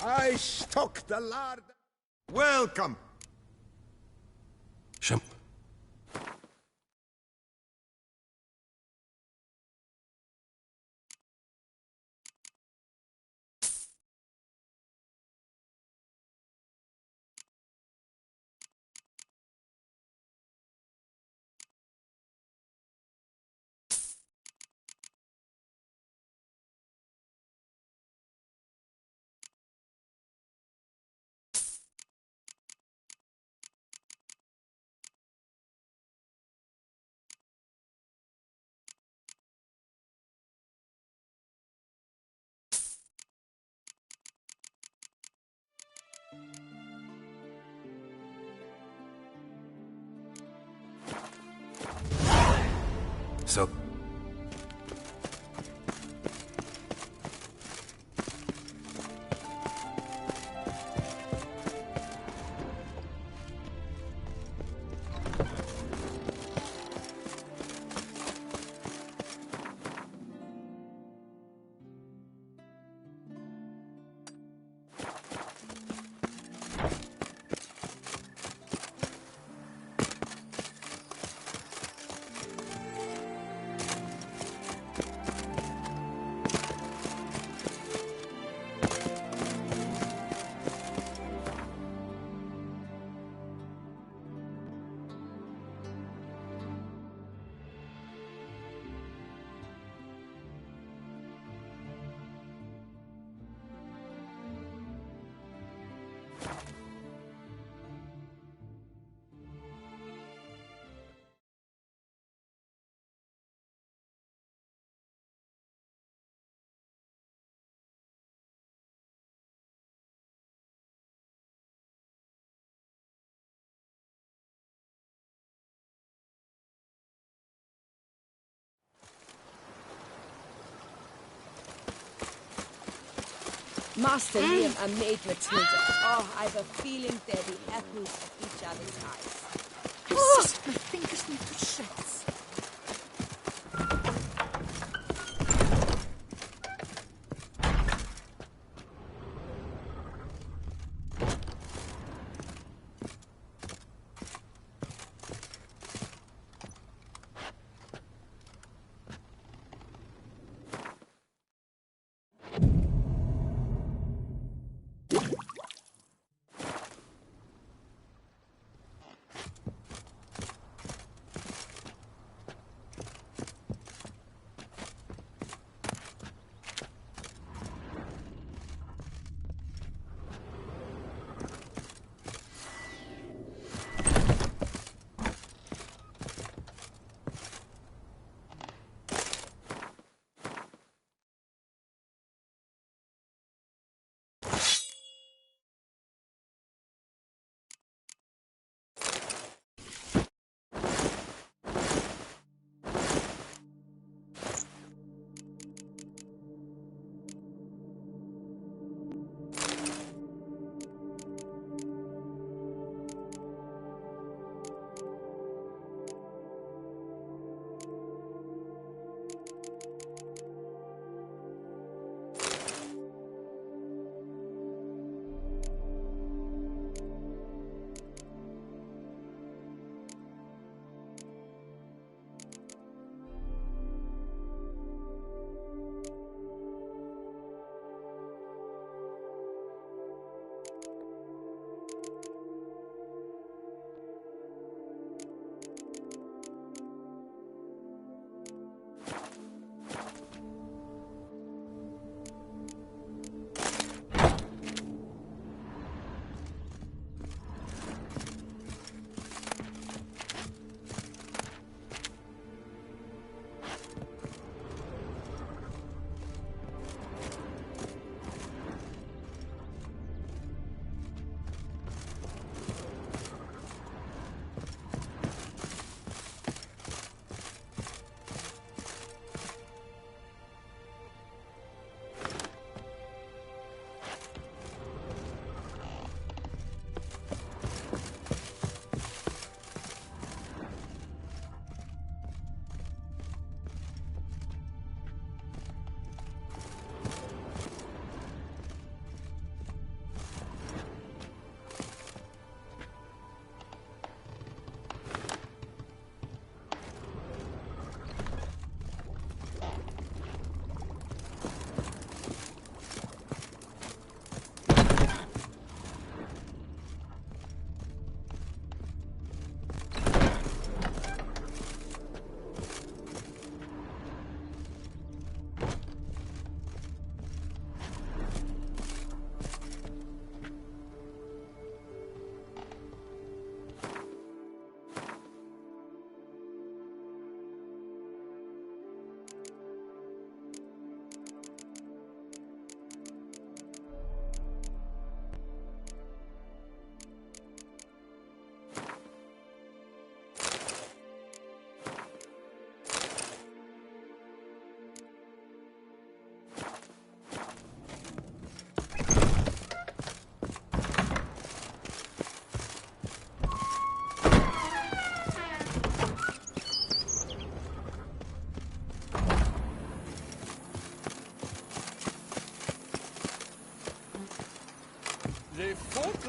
I stuck the lard. Welcome. Show. So... Master Liam and Maid Matilda. Oh, I've a feeling they'll be apples of each other's eyes. My fingers need to shreds.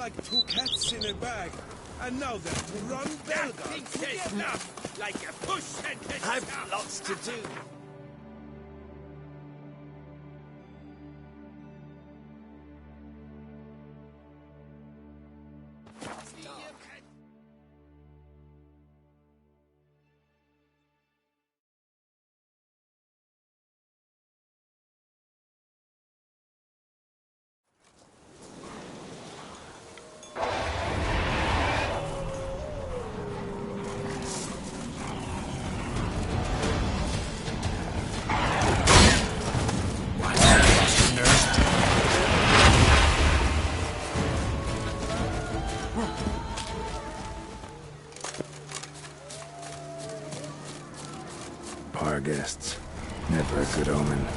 like two cats in a bag. And now they're to run Belga. Says enough, like a push sentence. I've lots to do. Bar guests. Never a good omen.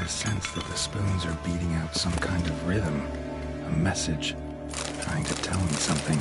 Sense that the spoons are beating out some kind of rhythm, a message, trying to tell me something.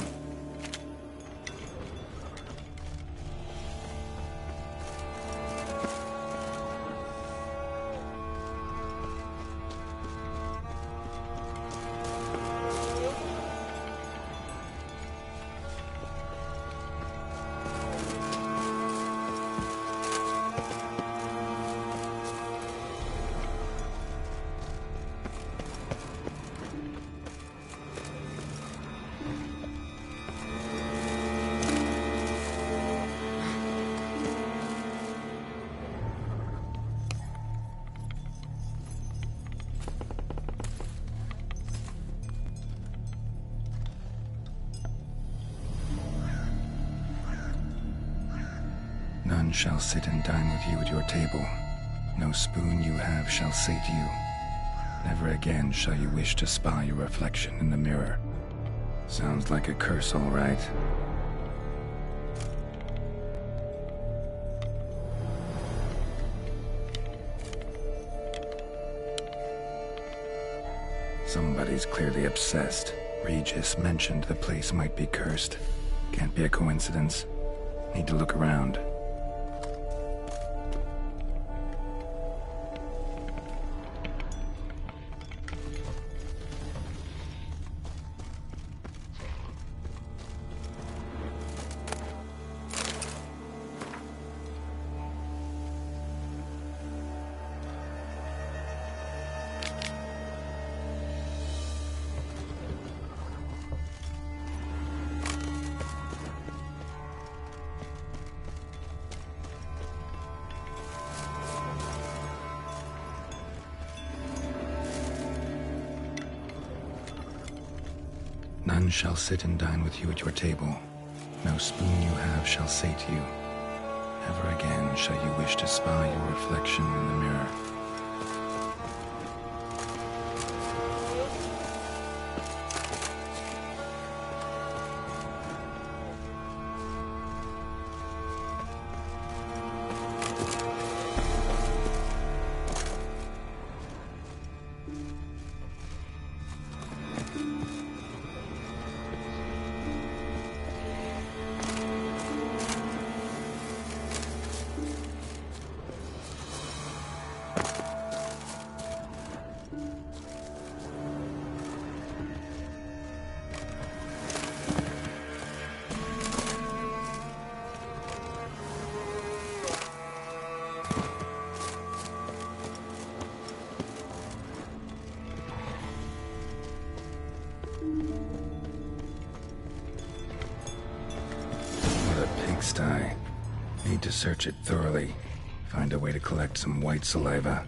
None shall sit and dine with you at your table. No spoon you have shall sate you. Never again shall you wish to spy your reflection in the mirror. Sounds like a curse, all right. Somebody's clearly obsessed. Regis mentioned the place might be cursed. Can't be a coincidence. Need to look around. None shall sit and dine with you at your table. No spoon you have shall sate you. Never again shall you wish to spy your reflection in the mirror. Pigsty. Need to search it thoroughly. Find a way to collect some white saliva.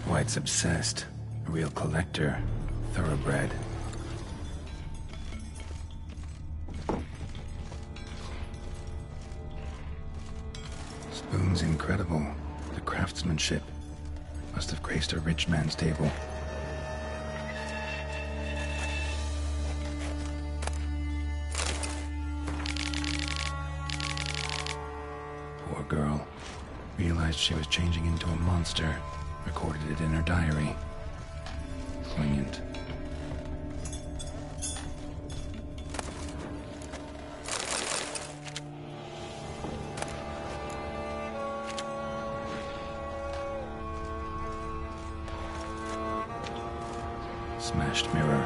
White's obsessed. A real collector. Thoroughbred. Spoon's incredible. The craftsmanship. Must have graced a rich man's table. Girl. Realized she was changing into a monster. Recorded it in her diary. Poignant. Smashed mirror.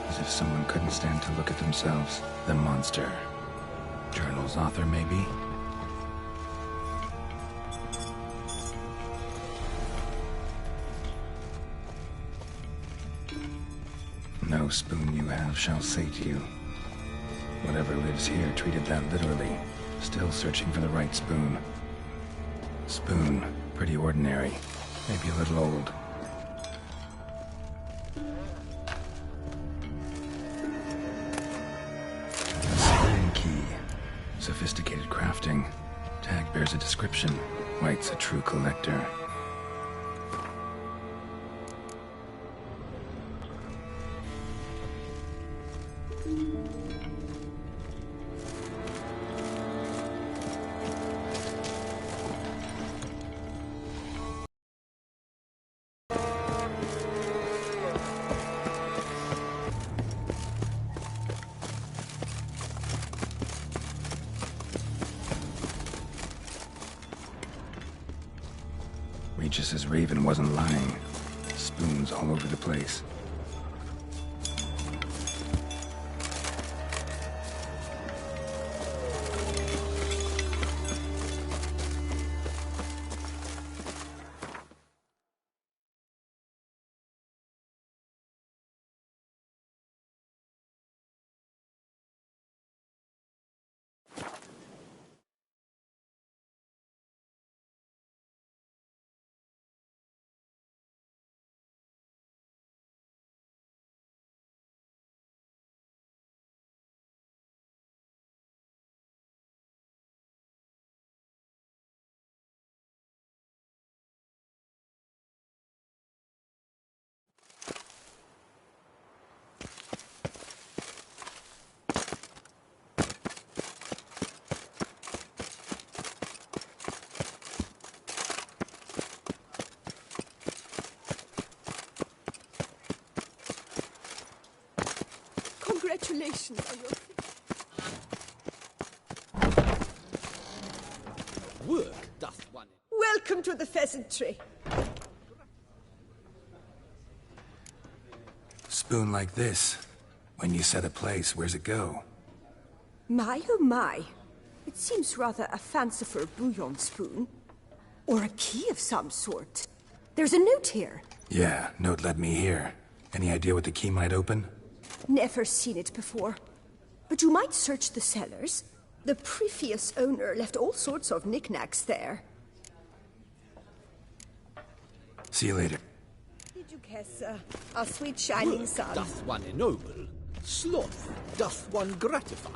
As if someone couldn't stand to look at themselves. The monster. Journal's author, maybe? No spoon you have shall sate you. Whatever lives here treated that literally. Still searching for the right spoon. Spoon, pretty ordinary. Maybe a little old. Spoon key. Sophisticated crafting. Tag bears a description. White's a true collector. Regis's raven wasn't lying. Spoons all over the place. Congratulations on your... Work doth one. Welcome to the pheasantry. Spoon like this. When you set a place, where's it go? My, oh my. It seems rather a fanciful bouillon spoon. Or a key of some sort. There's a note here. Yeah, note led me here. Any idea what the key might open? Never seen it before. But you might search the cellars. The previous owner left all sorts of knickknacks there. See you later. Did you guess, our sweet shining Work sun? doth one ennoble, sloth doth one gratify.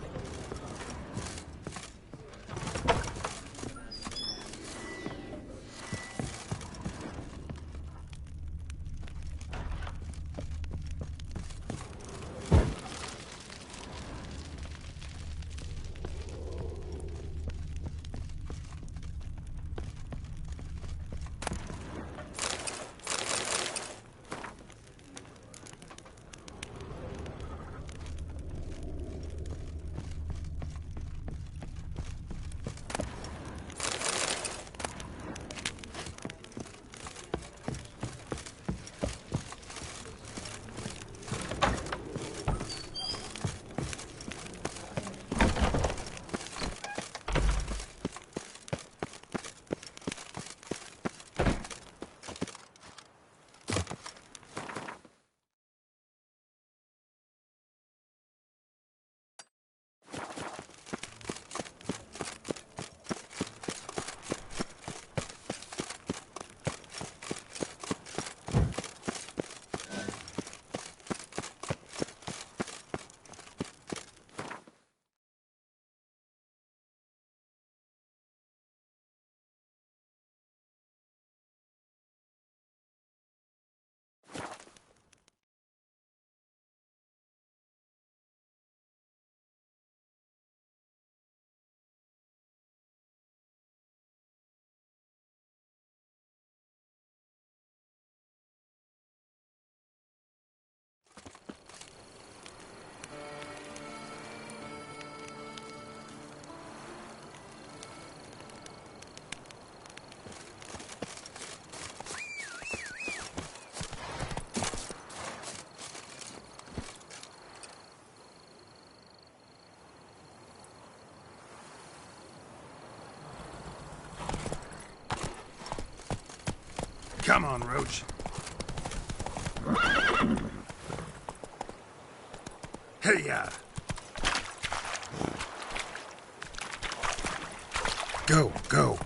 Come on, Roach. Hey-ya! Go, go.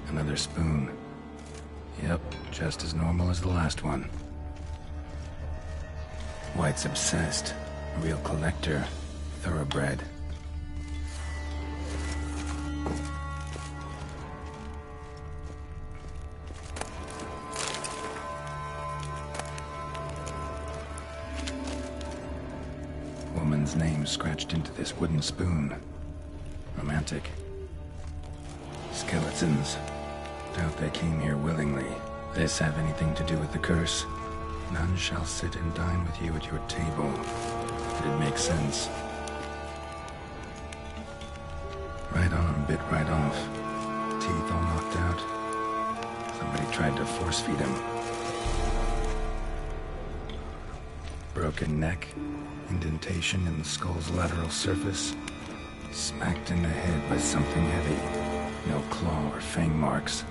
Another spoon. Yep, just as normal as the last one. White's obsessed. A real collector. Thoroughbred. Woman's name scratched into this wooden spoon. Romantic. Skeletons. Doubt they came here willingly. This have anything to do with the curse? None shall sit and dine with you at your table. It makes sense. Right on, bit right off. Teeth all knocked out. Somebody tried to force feed him. Broken neck. Indentation in the skull's lateral surface. Smacked in the head with something heavy. No claw or fang marks.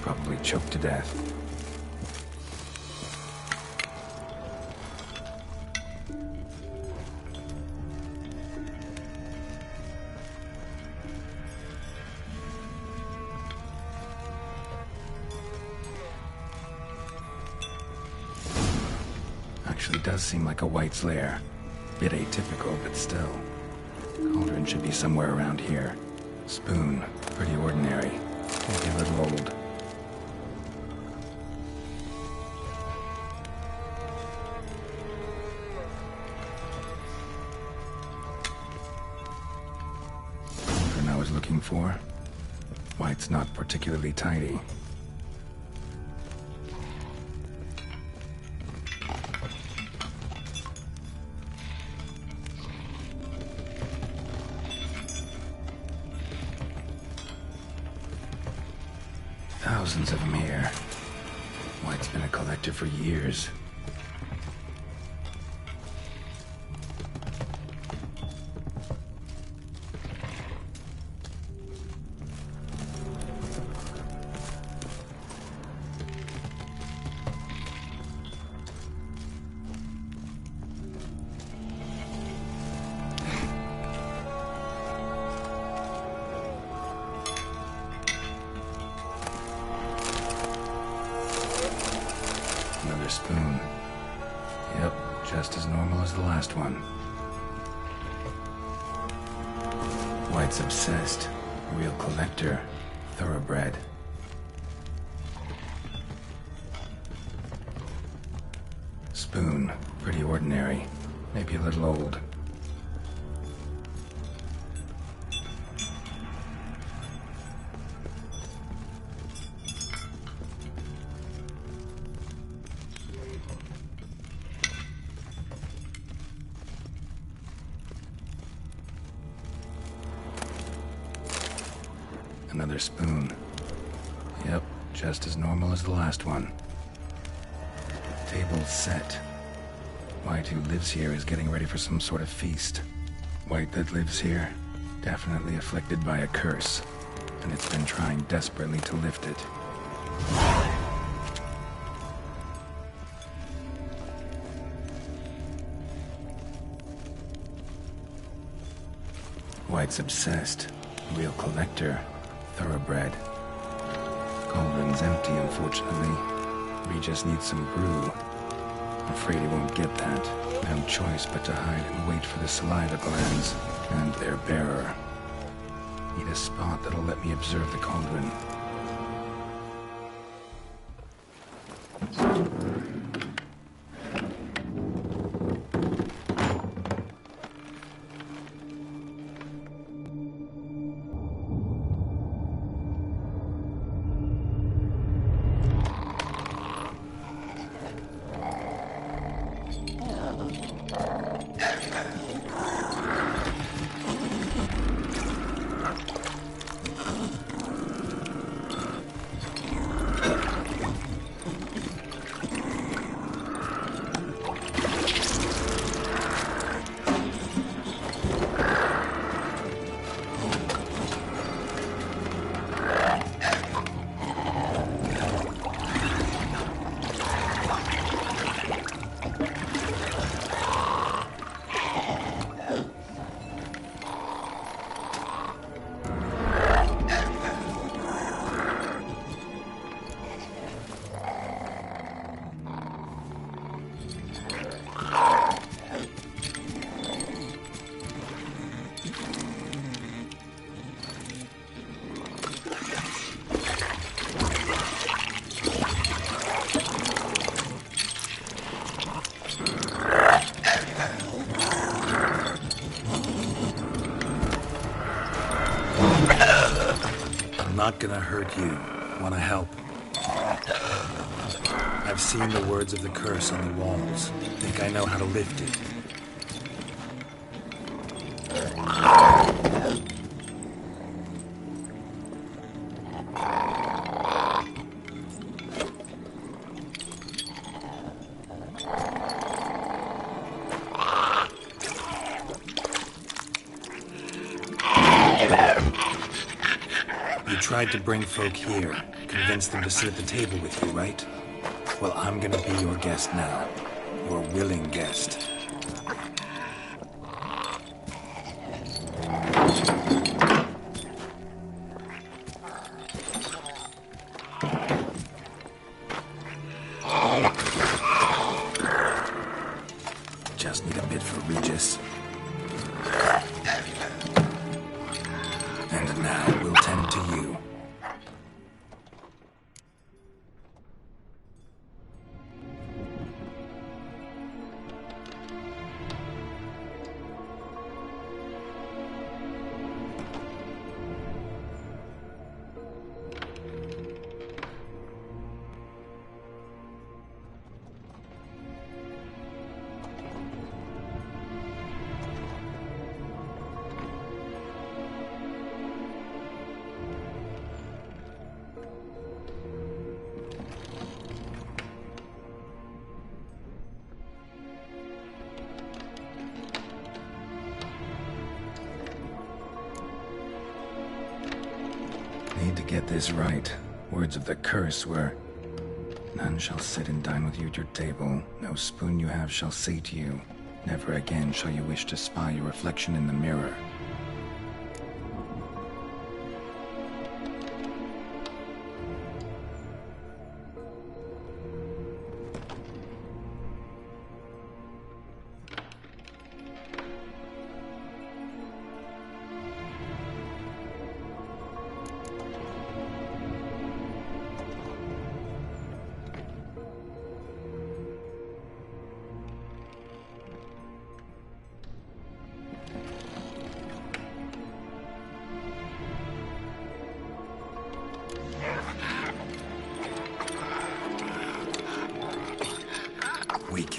Probably choked to death. Actually does seem like a White's lair. Bit atypical, but still. Cauldron should be somewhere around here. Spoon, pretty ordinary. Maybe a little old. Something I was looking for. White's not particularly tidy. Thousands of them here. White's been a collector for years. spoon. Yep, just as normal as the last one. White's obsessed. Real collector. Thoroughbred. Spoon. Pretty ordinary. Maybe a little old. Another spoon. Yep, just as normal as the last one. Table set. White, who lives here, is getting ready for some sort of feast. White that lives here, definitely afflicted by a curse, and it's been trying desperately to lift it. White's obsessed. Real collector. Thoroughbred. Cauldron's empty, unfortunately. Regis needs some brew. I'm afraid he won't get that. No choice but to hide and wait for the saliva glands and their bearer. Need a spot that'll let me observe the cauldron. Not gonna hurt you. Wanna help? I've seen the words of the curse on the walls. Think I know how to lift it. Tried to bring folk here, convince them to sit at the table with you, right? Well, I'm gonna be your guest now. Your willing guest. Just need a bit for Regis. And now we'll tend to you. Need to get this right. Words of the curse were, none shall sit and dine with you at your table. No spoon you have shall sate you. Never again shall you wish to spy your reflection in the mirror.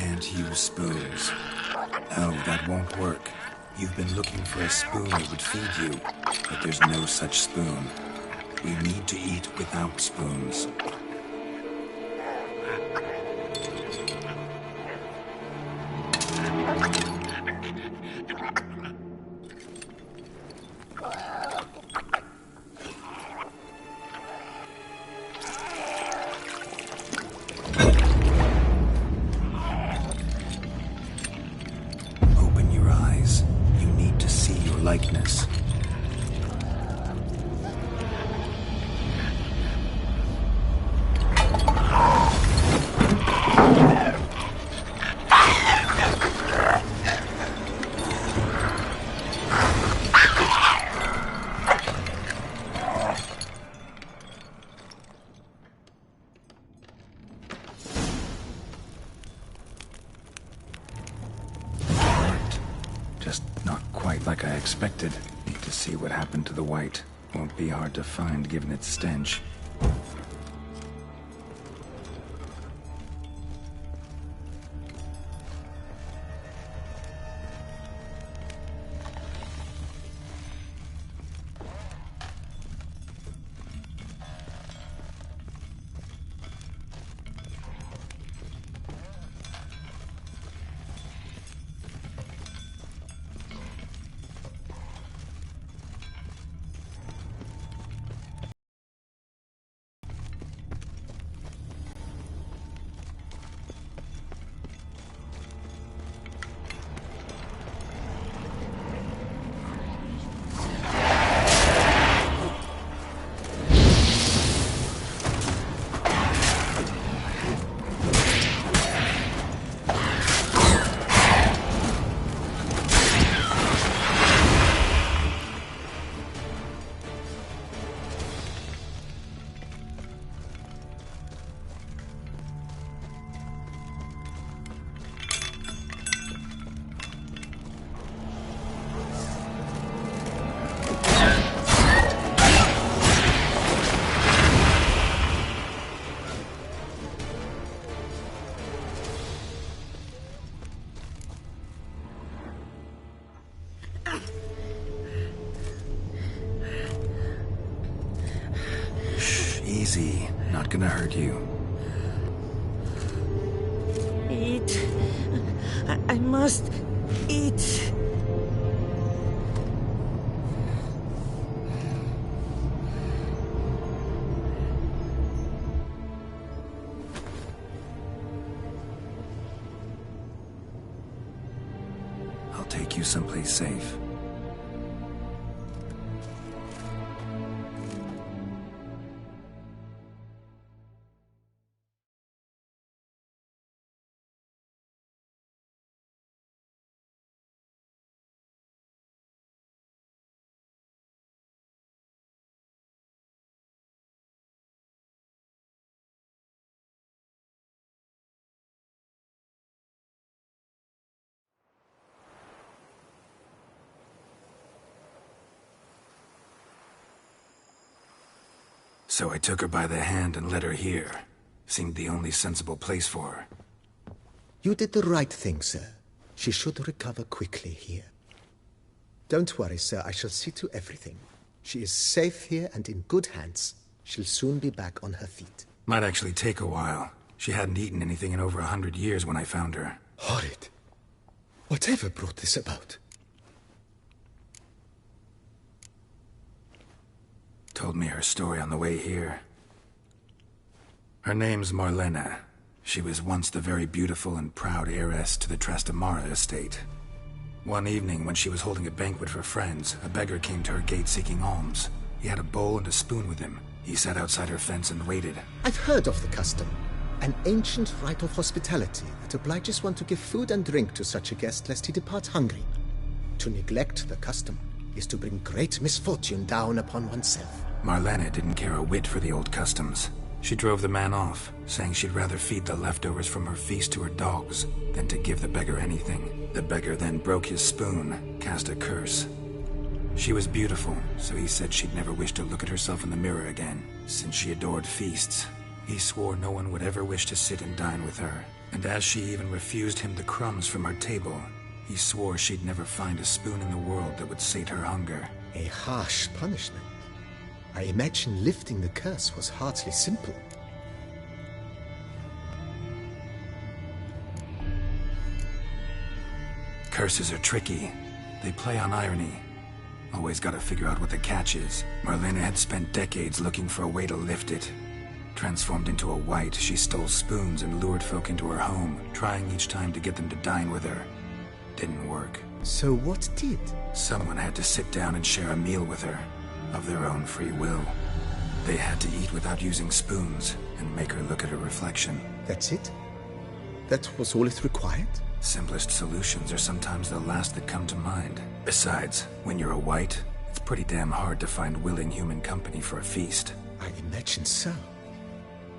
can't use spoons. No, that won't work. You've been looking for a spoon that would feed you, but there's no such spoon. We need to eat without spoons. Open your eyes. You need to see your likeness. Just not quite like I expected. Need to see what happened to the white. Won't be hard to find given its stench. Easy. Not gonna hurt you. Eat. I must eat. I'll take you someplace safe. So I took her by the hand and led her here. Seemed the only sensible place for her. You did the right thing, sir. She should recover quickly here. Don't worry, sir. I shall see to everything. She is safe here and in good hands. She'll soon be back on her feet. Might actually take a while. She hadn't eaten anything in over 100 years when I found her. Horrid. Whatever brought this about? Told me her story on the way here. Her name's Marlena. She was once the very beautiful and proud heiress to the Trastamara estate. One evening, when she was holding a banquet for friends, a beggar came to her gate seeking alms. He had a bowl and a spoon with him. He sat outside her fence and waited. I've heard of the custom. An ancient rite of hospitality that obliges one to give food and drink to such a guest lest he depart hungry. To neglect the custom is to bring great misfortune down upon oneself. Marlena didn't care a whit for the old customs. She drove the man off, saying she'd rather feed the leftovers from her feast to her dogs than to give the beggar anything. The beggar then broke his spoon, cast a curse. She was beautiful, so he said she'd never wish to look at herself in the mirror again. Since she adored feasts, he swore no one would ever wish to sit and dine with her. And as she even refused him the crumbs from her table, he swore she'd never find a spoon in the world that would sate her hunger. A harsh punishment. I imagine lifting the curse was hardly simple. Curses are tricky. They play on irony. Always gotta figure out what the catch is. Marlena had spent decades looking for a way to lift it. Transformed into a wight, she stole spoons and lured folk into her home, trying each time to get them to dine with her. Didn't work. So what did? Someone had to sit down and share a meal with her, of their own free will. They had to eat without using spoons, and make her look at her reflection. That's it? That was all it required? Simplest solutions are sometimes the last that come to mind. Besides, when you're a wight, it's pretty damn hard to find willing human company for a feast. I imagine so.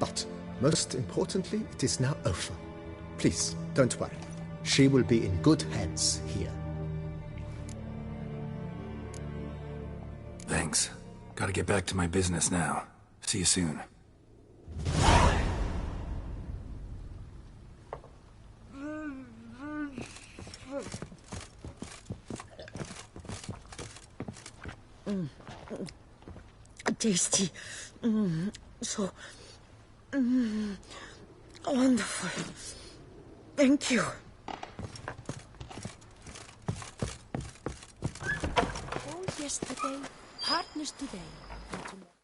But, most importantly, it is now over. Please, don't worry. She will be in good hands here. Thanks. Gotta get back to my business now. See you soon. Tasty. So wonderful. Thank you. All yesterday, partners today, and tomorrow.